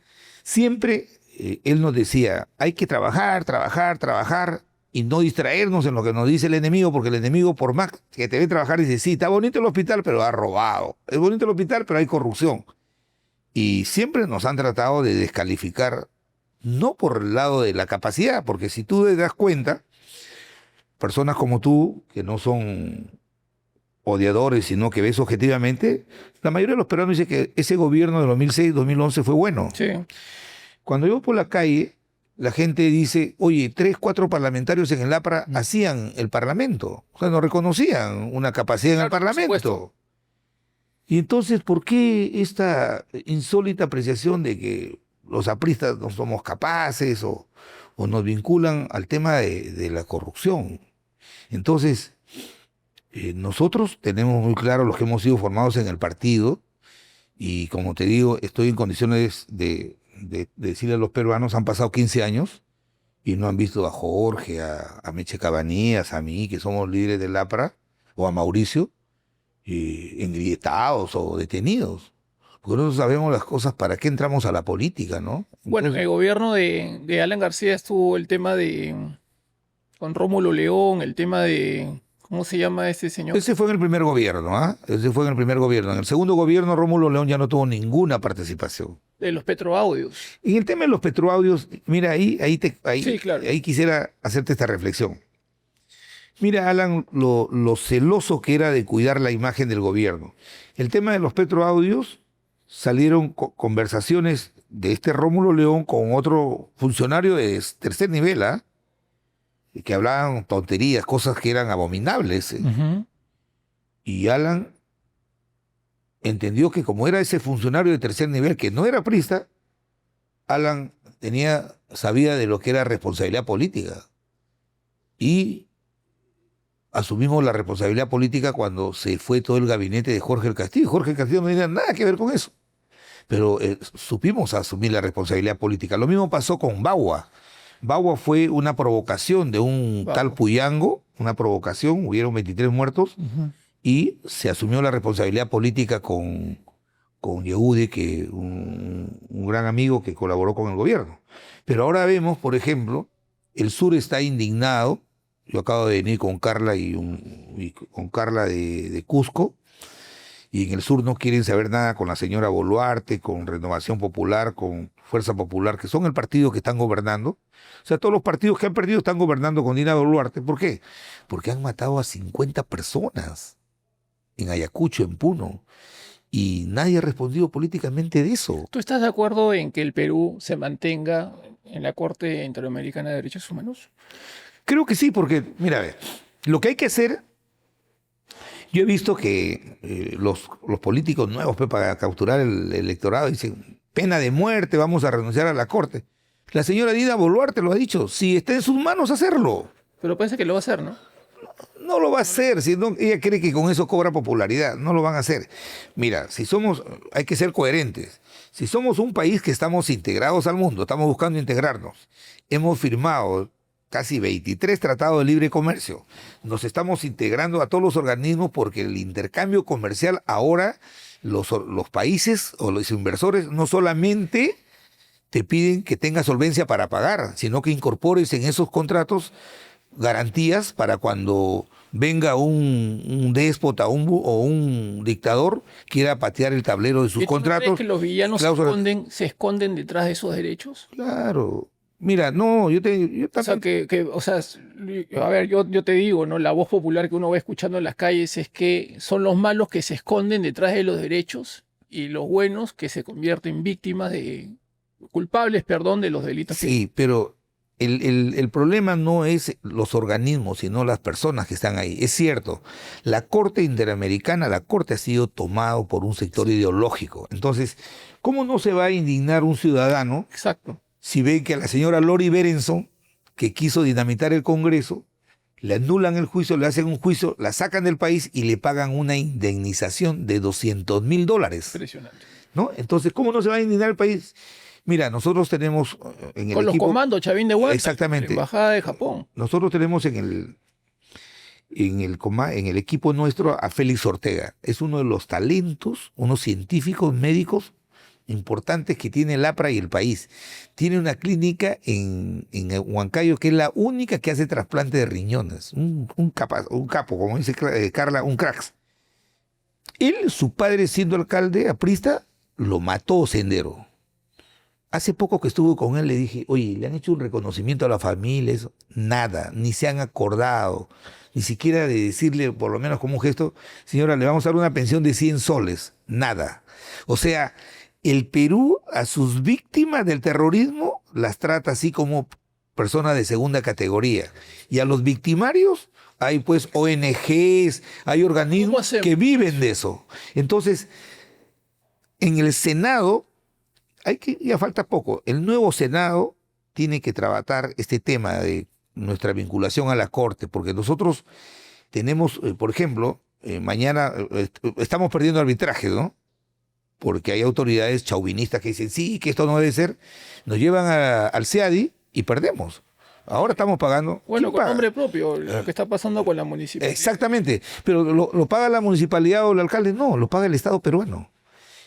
siempre él nos decía, hay que trabajar, trabajar, trabajar y no distraernos en lo que nos dice el enemigo, porque el enemigo, por más que te ve trabajar, dice, sí, está bonito el hospital, pero ha robado. Es bonito el hospital, pero hay corrupción. Y siempre nos han tratado de descalificar, no por el lado de la capacidad, porque si tú te das cuenta, personas como tú, que no son odiadores, sino que ves objetivamente, la mayoría de los peruanos dice que ese gobierno de 2006-2011 fue bueno. Sí. Cuando yo por la calle, la gente dice, oye, 3, 4 parlamentarios en el APRA hacían el Parlamento. O sea, no reconocían una capacidad en el Claro, por supuesto. Parlamento. Y entonces, ¿por qué esta insólita apreciación de que los apristas no somos capaces o nos vinculan al tema de la corrupción? Entonces, nosotros tenemos muy claro los que hemos sido formados en el partido y como te digo, estoy en condiciones de decirle a los peruanos, han pasado 15 años y no han visto a Jorge, a Meche Cabanías, a mí, que somos líderes del APRA, o a Mauricio, engrietados o detenidos. Porque nosotros sabemos las cosas para qué entramos a la política, ¿no? Bueno, en el gobierno de Alan García estuvo el tema con Rómulo León, el tema de, ¿cómo se llama ese señor? Ese fue en el primer gobierno, ¿ah? Ese fue en el primer gobierno. En el segundo gobierno, Rómulo León ya no tuvo ninguna participación. De los petroaudios. En el tema de los petroaudios, mira, Sí, claro. ahí quisiera hacerte esta reflexión. Mira, Alan, lo celoso que era de cuidar la imagen del gobierno. El tema de los petroaudios, salieron conversaciones de este Rómulo León con otro funcionario de tercer nivel, ¿ah? Que hablaban tonterías, cosas que eran abominables. Ujú. Y Alan entendió que como era ese funcionario de tercer nivel, que no era prista, Alan sabía de lo que era responsabilidad política. Y asumimos la responsabilidad política cuando se fue todo el gabinete de Jorge el Castillo. Jorge el Castillo no tenía nada que ver con eso. Pero supimos asumir la responsabilidad política. Lo mismo pasó con Bagua. Bagua fue una provocación de un Wow. tal Puyango, una provocación, hubieron 23 muertos, Ujú. y se asumió la responsabilidad política con Yehudi, que un gran amigo que colaboró con el gobierno. Pero ahora vemos, por ejemplo, el sur está indignado. Yo acabo de venir con Carla y con Carla de Cusco, y en el sur no quieren saber nada con la señora Boluarte, con Renovación Popular, con Fuerza Popular, que son el partido que están gobernando. O sea, todos los partidos que han perdido están gobernando con Dina Boluarte. ¿Por qué? Porque han matado a 50 personas en Ayacucho, en Puno, y nadie ha respondido políticamente de eso. ¿Tú estás de acuerdo en que el Perú se mantenga en la Corte Interamericana de Derechos Humanos? Creo que sí, porque, mira, a ver, lo que hay que hacer, yo he visto que los políticos nuevos, pues, para capturar el electorado, dicen, pena de muerte, vamos a renunciar a la Corte. La señora Dina Boluarte lo ha dicho, si está en sus manos hacerlo. Pero parece que lo va a hacer, ¿no? No lo va a hacer, ella cree que con eso cobra popularidad, no lo van a hacer. Mira, hay que ser coherentes. Si somos un país que estamos integrados al mundo, estamos buscando integrarnos, hemos firmado casi 23 tratados de libre comercio. Nos estamos integrando a todos los organismos porque el intercambio comercial ahora, los países o los inversores no solamente te piden que tengas solvencia para pagar, sino que incorpores en esos contratos garantías para cuando venga un déspota o un dictador quiera patear el tablero de sus ¿Y tú no contratos. crees que los villanos se esconden detrás de esos derechos? Claro. Mira, no, yo también. O sea, a ver, yo te digo, ¿no? La voz popular que uno va escuchando en las calles es que son los malos que se esconden detrás de los derechos y los buenos que se convierten víctimas culpables, perdón, de los delitos. Sí, pero el problema no es los organismos, sino las personas que están ahí. Es cierto, la Corte Interamericana, la Corte ha sido tomado por un sector ideológico. Entonces, ¿cómo no se va a indignar un ciudadano? Exacto. Si ve que a la señora Lori Berenson, que quiso dinamitar el Congreso, le anulan el juicio, le hacen un juicio, la sacan del país y le pagan una indemnización de $200,000. Impresionante. ¿No? Entonces, ¿cómo no se va a indignar el país? Mira, nosotros tenemos en el Con los equipo, comandos Chavín de Huanca, exactamente, la Embajada de Japón. nosotros tenemos en el equipo nuestro a Félix Ortega. Es uno de los talentos, unos científicos médicos importantes que tiene el APRA y el país. Tiene una clínica en Huancayo que es la única que hace trasplante de riñones. Un capo, como dice Carla, un cracks. Él, su padre siendo alcalde aprista, lo mató Sendero. Hace poco que estuve con él le dije, oye, ¿le han hecho un reconocimiento a la familia? Eso? Nada, ni se han acordado, ni siquiera de decirle, por lo menos como un gesto, señora, le vamos a dar una pensión de 100 soles. Nada. O sea, el Perú a sus víctimas del terrorismo las trata así como personas de segunda categoría. Y a los victimarios hay pues ONGs, hay organismos que viven de eso. Entonces, en el Senado, ya falta poco, el nuevo Senado tiene que trabajar este tema de nuestra vinculación a la Corte, porque nosotros tenemos, por ejemplo, mañana estamos perdiendo arbitraje, ¿no? Porque hay autoridades chauvinistas que dicen, sí, que esto no debe ser, nos llevan al CEADI y perdemos. Ahora estamos pagando. Bueno, con nombre propio, lo que está pasando con la municipalidad. Exactamente, pero ¿lo paga la municipalidad o el alcalde? No, lo paga el Estado peruano.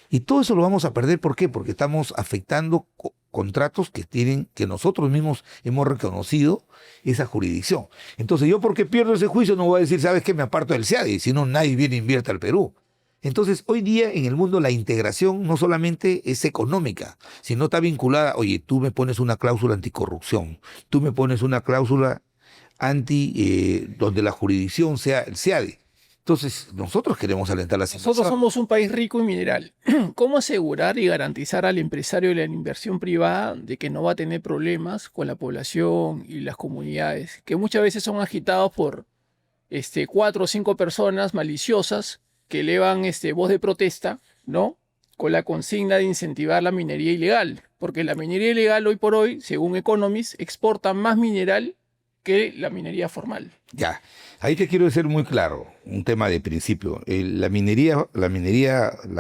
Y todo eso lo vamos a perder, ¿por qué? Porque estamos afectando contratos que nosotros mismos hemos reconocido esa jurisdicción. Entonces, yo porque pierdo ese juicio no voy a decir, ¿sabes qué? Me aparto del CEADI, si no nadie viene e invierte al Perú. Entonces, hoy día en el mundo la integración no solamente es económica, sino está vinculada, oye, tú me pones una cláusula anticorrupción, tú me pones una cláusula donde la jurisdicción sea el CEADI. Entonces, nosotros queremos alentar la inversión. Nosotros somos un país rico en mineral. ¿Cómo asegurar y garantizar al empresario de la inversión privada de que no va a tener problemas con la población y las comunidades, que muchas veces son agitados por 4 o 5 personas maliciosas que elevan voz de protesta, ¿no? Con la consigna de incentivar la minería ilegal? Porque la minería ilegal hoy por hoy, según Economist, exporta más mineral que la minería formal. Ya, ahí te quiero ser muy claro, un tema de principio. La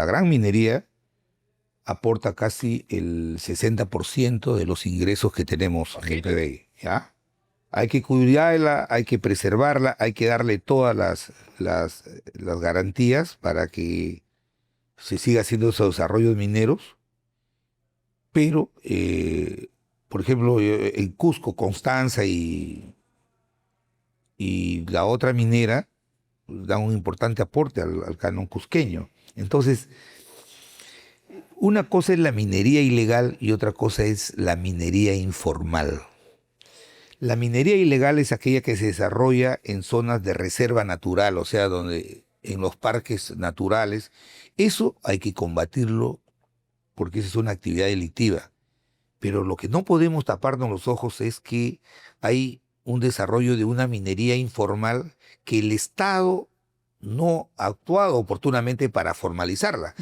gran minería aporta casi el 60% de los ingresos que tenemos en el PBI, ¿ya? Hay que cuidarla, hay que preservarla, hay que darle todas las garantías para que se siga haciendo esos desarrollos mineros, pero, por ejemplo, en Cusco, Constanza y la otra minera da un importante aporte al canon cusqueño. Entonces, una cosa es la minería ilegal y otra cosa es la minería informal. La minería ilegal es aquella que se desarrolla en zonas de reserva natural, o sea, en los parques naturales. Eso hay que combatirlo porque esa es una actividad delictiva. Pero lo que no podemos taparnos los ojos es que hay un desarrollo de una minería informal que el Estado no ha actuado oportunamente para formalizarla.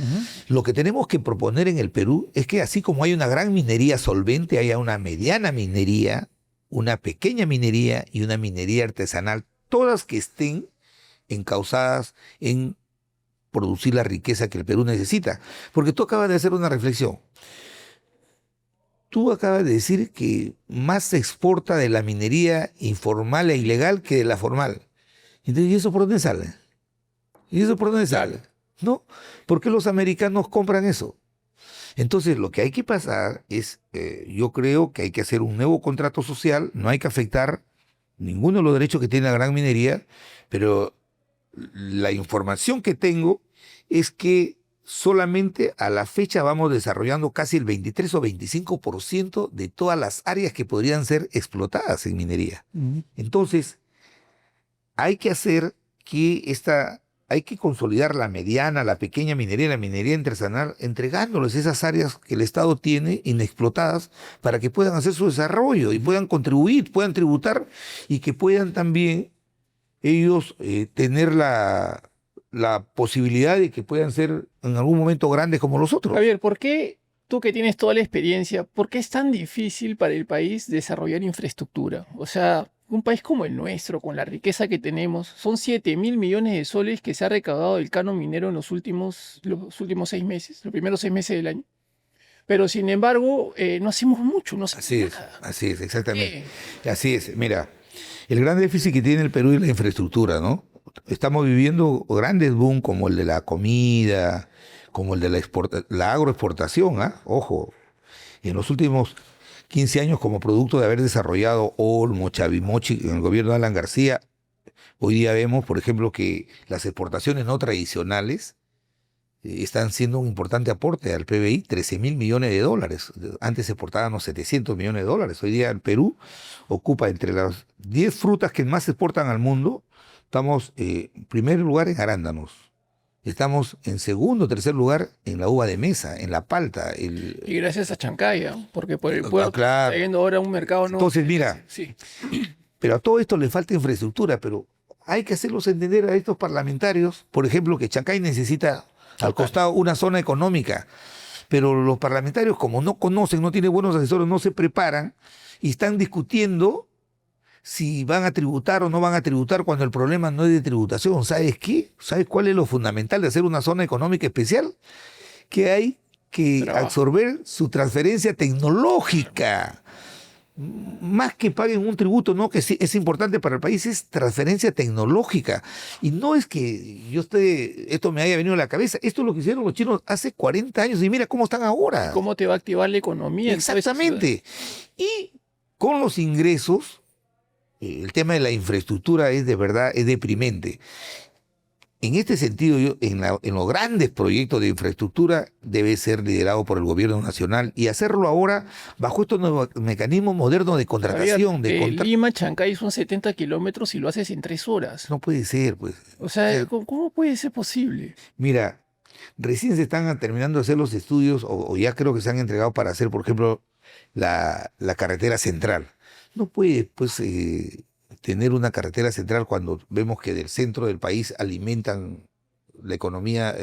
Lo que tenemos que proponer en el Perú es que así como hay una gran minería solvente, haya una mediana minería, una pequeña minería y una minería artesanal, todas que estén encausadas en producir la riqueza que el Perú necesita. Porque tú acabas de hacer una reflexión. tú acabas de decir que más se exporta de la minería informal e ilegal que de la formal. Entonces, ¿y eso por dónde sale? ¿Y eso por dónde Claro. sale? ¿No? ¿Por qué los americanos compran eso? Entonces, lo que hay que pasar es, yo creo que hay que hacer un nuevo contrato social, no hay que afectar ninguno de los derechos que tiene la gran minería, pero la información que tengo es que solamente a la fecha vamos desarrollando casi el 23 o 25% de todas las áreas que podrían ser explotadas en minería. Entonces, hay que hacer que hay que consolidar la mediana, la pequeña minería, la minería artesanal, entregándoles esas áreas que el Estado tiene inexplotadas para que puedan hacer su desarrollo y puedan contribuir, puedan tributar y que puedan también ellos tener la posibilidad de que puedan ser en algún momento grandes como los otros. Javier, ¿por qué tú que tienes toda la experiencia, por qué es tan difícil para el país desarrollar infraestructura? O sea, un país como el nuestro, con la riqueza que tenemos, son 7.000 millones de soles que se ha recaudado del canon minero en los últimos 6 meses, los primeros 6 meses del año. Pero sin embargo, no hacemos mucho, no hacemos nada. Así es, exactamente. ¿Qué? Así es. Mira, el gran déficit que tiene el Perú es la infraestructura, ¿no? Estamos viviendo grandes boom como el de la comida, como el de la agroexportación, ¿ah? Ojo, en los últimos 15 años como producto de haber desarrollado Olmo, Chavimochi en el gobierno de Alan García, hoy día vemos, por ejemplo, que las exportaciones no tradicionales están siendo un importante aporte al PBI, 13.000 millones de dólares. Antes se exportaban unos 700 millones de dólares. Hoy día el Perú ocupa entre las 10 frutas que más se exportan al mundo. Estamos en primer lugar en arándanos. Estamos en segundo o tercer lugar en la uva de mesa, en la palta. Y gracias a Chancaya, porque por el puerto Claro. está yendo ahora a un mercado no. Entonces, mira, Sí. pero a todo esto le falta infraestructura, pero hay que hacerlos entender a estos parlamentarios, por ejemplo, que Chancay necesita al costado una zona económica, pero los parlamentarios como no conocen, no tienen buenos asesores, no se preparan y están discutiendo si van a tributar o no van a tributar cuando el problema no es de tributación. ¿Sabes qué? ¿Sabes cuál es lo fundamental de hacer una zona económica especial? Que hay que Trabajo. absorber su transferencia tecnológica. Más que paguen un tributo, no, que sí, es importante para el país, es transferencia tecnológica. Y no es que esto me haya venido a la cabeza, esto es lo que hicieron los chinos hace 40 años y mira cómo están ahora. ¿Cómo te va a activar la economía? Exactamente. Y con los ingresos, el tema de la infraestructura es de verdad, es deprimente. En este sentido, en los grandes proyectos de infraestructura debe ser liderado por el gobierno nacional y hacerlo ahora bajo estos nuevos mecanismos modernos de contratación. Lima, Chancay son 70 kilómetros y lo haces en 3 horas. No puede ser, pues. O sea, ¿cómo puede ser posible? Mira, recién se están terminando de hacer los estudios, o ya creo que se han entregado para hacer, por ejemplo, la carretera central. No puede, pues, tener una carretera central cuando vemos que del centro del país alimentan la economía,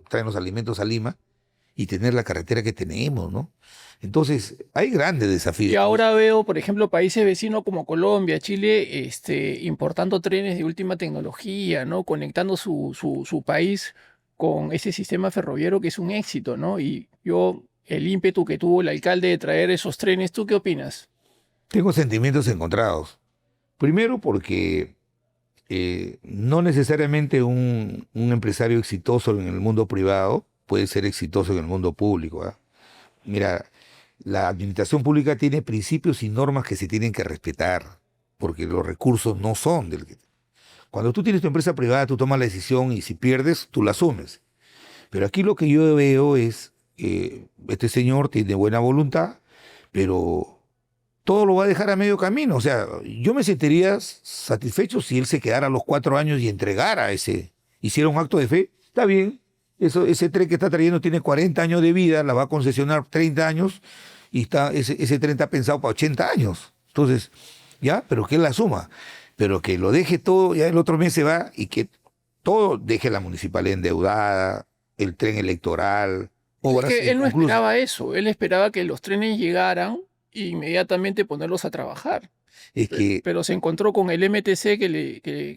traen los alimentos a Lima, y tener la carretera que tenemos, ¿no? Entonces, hay grandes desafíos. Y ahora veo, por ejemplo, países vecinos como Colombia, Chile, importando trenes de última tecnología, ¿no? Conectando su país con ese sistema ferroviario que es un éxito, ¿no? Y el ímpetu que tuvo el alcalde de traer esos trenes, ¿tú qué opinas? Tengo sentimientos encontrados. Primero porque no necesariamente un empresario exitoso en el mundo privado puede ser exitoso en el mundo público, ¿ah? Mira, la administración pública tiene principios y normas que se tienen que respetar, porque los recursos no son del... Cuando tú tienes tu empresa privada, tú tomas la decisión y si pierdes, tú la asumes. Pero aquí lo que yo veo es, este señor tiene buena voluntad, pero todo lo va a dejar a medio camino. O sea, yo me sentiría satisfecho si él se quedara a los 4 años y entregara hiciera un acto de fe. Está bien, ese tren que está trayendo tiene 40 años de vida, la va a concesionar 30 años y ese tren está pensado para 80 años. Entonces, ya, pero que él la suma. Pero que lo deje todo, ya el otro mes se va y que todo deje la municipalidad endeudada, el tren electoral, obras. Es que él no esperaba eso, él esperaba que los trenes llegaran e inmediatamente ponerlos a trabajar. Pero se encontró con el MTC que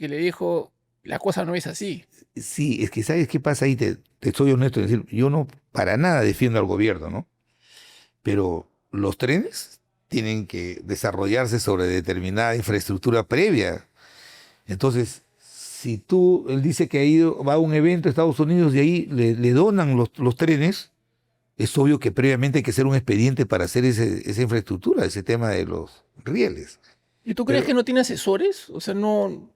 le dijo, la cosa no es así. Sí, es que ¿sabes qué pasa ahí? Te soy honesto en decir, yo no para nada defiendo al gobierno, ¿no? Pero los trenes tienen que desarrollarse sobre determinada infraestructura previa. Entonces, si él dice que va a un evento a Estados Unidos y ahí le donan los trenes, es obvio que previamente hay que hacer un expediente para hacer esa infraestructura, ese tema de los rieles. ¿Y tú crees que no tiene asesores? O sea, no...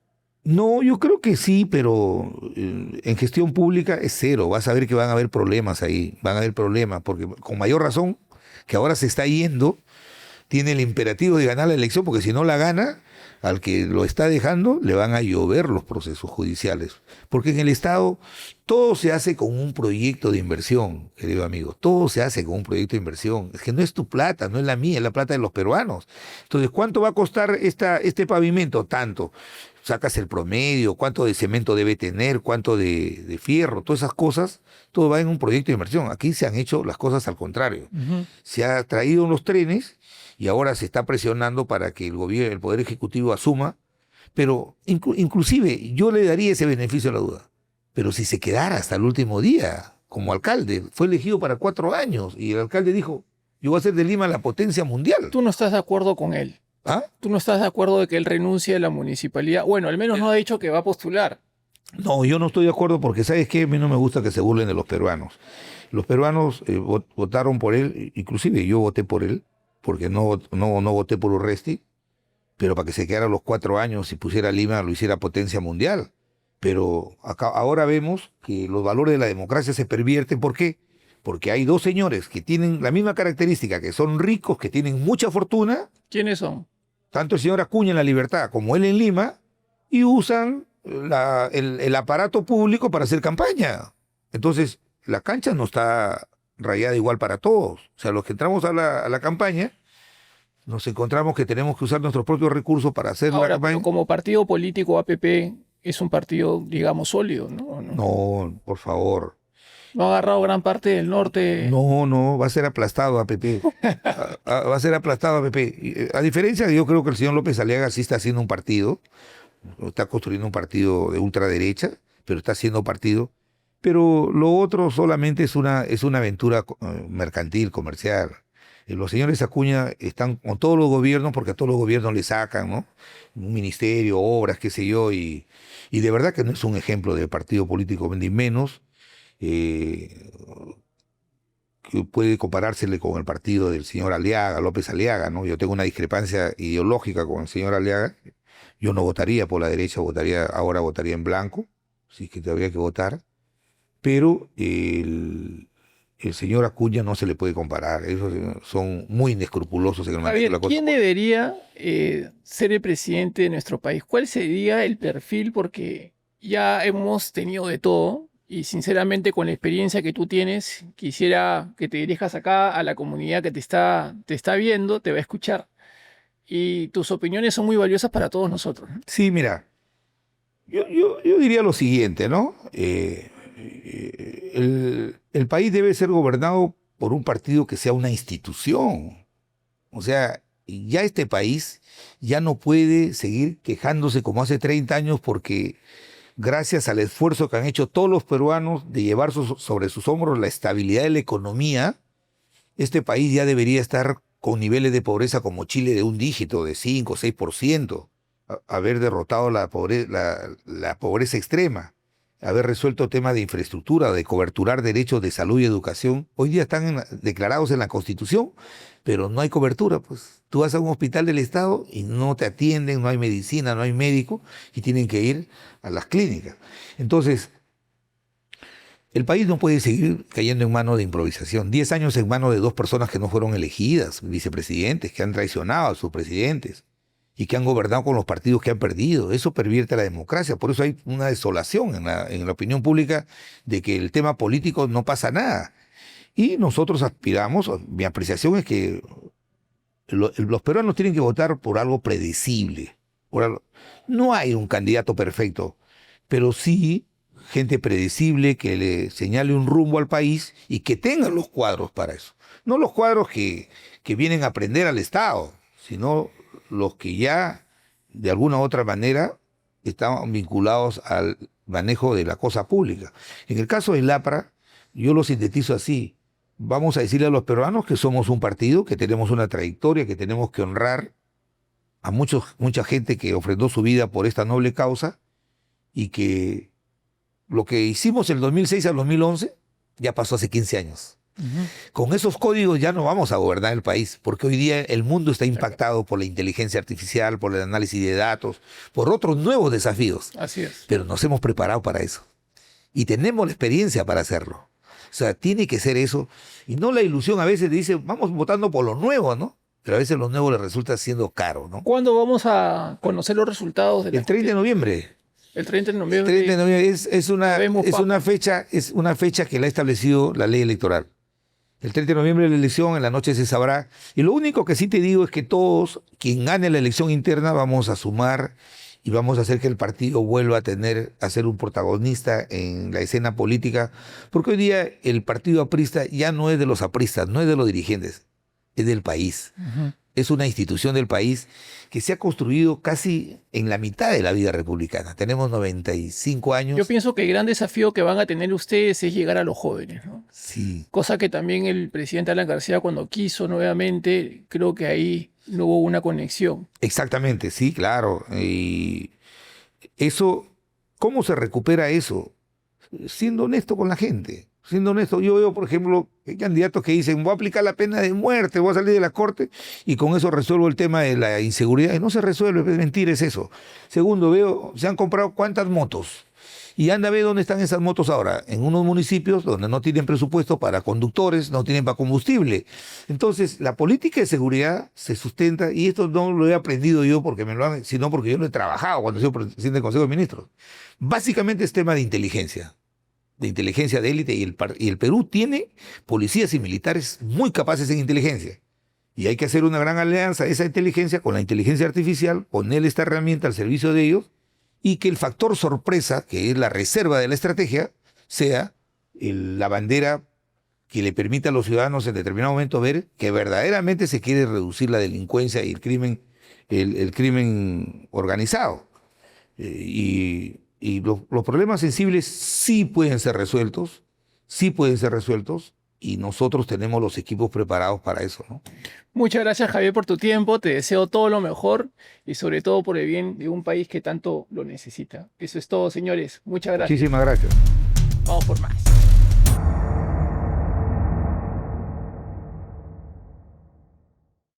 No, yo creo que sí, pero en gestión pública es cero. Vas a ver que van a haber problemas ahí, van a haber problemas, porque con mayor razón que ahora se está yendo, tiene el imperativo de ganar la elección, porque si no la gana, al que lo está dejando, le van a llover los procesos judiciales. Porque en el Estado todo se hace con un proyecto de inversión, querido amigo. Todo se hace con un proyecto de inversión. Es que no es tu plata, no es la mía, es la plata de los peruanos. Entonces, ¿cuánto va a costar este pavimento? Tanto. Sacas el promedio, cuánto de cemento debe tener, cuánto de fierro, todas esas cosas, todo va en un proyecto de inversión. Aquí se han hecho las cosas al contrario. Se ha traído los trenes y ahora se está presionando para que el gobierno, el Poder Ejecutivo asuma, pero inclusive yo le daría ese beneficio a la duda. Pero si se quedara hasta el último día como alcalde, fue elegido para 4 años y el alcalde dijo, yo voy a hacer de Lima la potencia mundial. ¿Tú no estás de acuerdo con él? ¿Ah? ¿Tú no estás de acuerdo de que él renuncie a la municipalidad? Bueno, al menos no ha dicho que va a postular. No, yo no estoy de acuerdo porque, ¿sabes qué? A mí no me gusta que se burlen de los peruanos. Los peruanos votaron por él, inclusive yo voté por él, porque no voté por Urresti, pero para que se quedara los 4 años y pusiera Lima, lo hiciera potencia mundial. Pero ahora vemos que los valores de la democracia se pervierten. ¿Por qué? Porque hay 2 señores que tienen la misma característica, que son ricos, que tienen mucha fortuna. ¿Quiénes son? Tanto el señor Acuña en La Libertad como él en Lima, y usan el aparato público para hacer campaña. Entonces, la cancha no está rayada igual para todos. O sea, los que entramos a la campaña, nos encontramos que tenemos que usar nuestros propios recursos para hacer la Ahora, campaña. pero como partido político APP es un partido, digamos, sólido, ¿no? No, por favor. No ha agarrado gran parte del norte. No, va a ser aplastado APP. Va a ser aplastado APP. A diferencia, yo creo que el señor López Aliaga sí está haciendo un partido, está construyendo un partido de ultraderecha, pero está haciendo partido. Pero lo otro solamente es una aventura mercantil, comercial. Los señores Acuña están con todos los gobiernos, porque a todos los gobiernos le sacan, ¿no? Un ministerio, obras, qué sé yo, y de verdad que no es un ejemplo de partido político, ni menos. Que puede comparársele con el partido del señor Aliaga, López Aliaga, ¿no? Yo tengo una discrepancia ideológica con el señor Aliaga. Yo no votaría por la derecha, ahora votaría en blanco, si es que tendría que votar. Pero el señor Acuña no se le puede comparar. Esos son muy inescrupulosos en el manejo de la cosa. ¿Quién debería ser el presidente de nuestro país? ¿Cuál sería el perfil? Porque ya hemos tenido de todo. Y sinceramente, con la experiencia que tú tienes, quisiera que te dirijas acá a la comunidad que te está viendo, te va a escuchar. Y tus opiniones son muy valiosas para todos nosotros. Sí, mira, yo diría lo siguiente, ¿no? El país debe ser gobernado por un partido que sea una institución. O sea, ya este país ya no puede seguir quejándose como hace 30 años porque gracias al esfuerzo que han hecho todos los peruanos de llevar sobre sus hombros la estabilidad de la economía, este país ya debería estar con niveles de pobreza como Chile de un dígito, de 5 o 6%, haber derrotado la pobreza extrema, haber resuelto temas de infraestructura, de coberturar derechos de salud y educación. Hoy día están declarados en la Constitución, pero no hay cobertura, pues. Tú vas a un hospital del Estado y no te atienden, no hay medicina, no hay médico, y tienen que ir a las clínicas. Entonces, el país no puede seguir cayendo en manos de improvisación. 10 años en manos de 2 personas que no fueron elegidas, vicepresidentes, que han traicionado a sus presidentes y que han gobernado con los partidos que han perdido. Eso pervierte la democracia. Por eso hay una desolación en la opinión pública de que el tema político no pasa nada. Y nosotros aspiramos, mi apreciación es que los peruanos tienen que votar por algo predecible. No hay un candidato perfecto, pero sí gente predecible que le señale un rumbo al país y que tenga los cuadros para eso. No los cuadros que vienen a aprender al Estado, sino los que ya de alguna u otra manera están vinculados al manejo de la cosa pública. En el caso del APRA, yo lo sintetizo así. vamos a decirle a los peruanos que somos un partido, que tenemos una trayectoria, que tenemos que honrar a mucha gente que ofrendó su vida por esta noble causa y que lo que hicimos el 2006 al 2011 ya pasó hace 15 años. Con esos códigos ya no vamos a gobernar el país, porque hoy día el mundo está impactado por la inteligencia artificial, por el análisis de datos, por otros nuevos desafíos. Así es. Pero nos hemos preparado para eso. Y tenemos la experiencia para hacerlo. O sea, tiene que ser eso. Y no la ilusión a veces dice, vamos votando por lo nuevo, ¿no? Pero a veces lo nuevo le resulta siendo caro, ¿no? ¿Cuándo vamos a conocer los resultados de la... El 30 de noviembre. El 30 de noviembre. El 30 de noviembre es una fecha que la ha establecido la ley electoral. El 30 de noviembre la elección, en la noche se sabrá. Y lo único que sí te digo es que todos, quien gane la elección interna, vamos a sumar y vamos a hacer que el partido vuelva a ser un protagonista en la escena política. Porque hoy día el partido aprista ya no es de los apristas, no es de los dirigentes, es del país. Es una institución del país que se ha construido casi en la mitad de la vida republicana. Tenemos 95 años. Yo pienso que el gran desafío que van a tener ustedes es llegar a los jóvenes, ¿no? Sí. Cosa que también el presidente Alan García, cuando quiso nuevamente, creo que ahí no hubo una conexión. Exactamente, sí, claro. Y eso, ¿cómo se recupera eso? Siendo honesto con la gente. Siendo honesto, yo veo, por ejemplo, candidatos que dicen, voy a aplicar la pena de muerte, voy a salir de la corte y con eso resuelvo el tema de la inseguridad. Y no se resuelve, es mentira, es eso. Segundo, veo, se han comprado cuántas motos. Y anda a ver dónde están esas motos ahora. En unos municipios donde no tienen presupuesto para conductores, no tienen para combustible. Entonces, la política de seguridad se sustenta, y esto no lo he aprendido yo porque me lo han, sino porque yo lo he trabajado cuando he sido presidente del Consejo de Ministros. Básicamente es tema de inteligencia de élite, y el Perú tiene policías y militares muy capaces en inteligencia. Y hay que hacer una gran alianza de esa inteligencia con la inteligencia artificial, poner esta herramienta al servicio de ellos, y que el factor sorpresa, que es la reserva de la estrategia, sea la bandera que le permita a los ciudadanos en determinado momento ver que verdaderamente se quiere reducir la delincuencia y el crimen organizado. Y los problemas sensibles sí pueden ser resueltos, y nosotros tenemos los equipos preparados para eso, ¿no? Muchas gracias, Javier, por tu tiempo. Te deseo todo lo mejor y sobre todo por el bien de un país que tanto lo necesita. Eso es todo, señores. Muchas gracias. Muchísimas gracias. Vamos por más.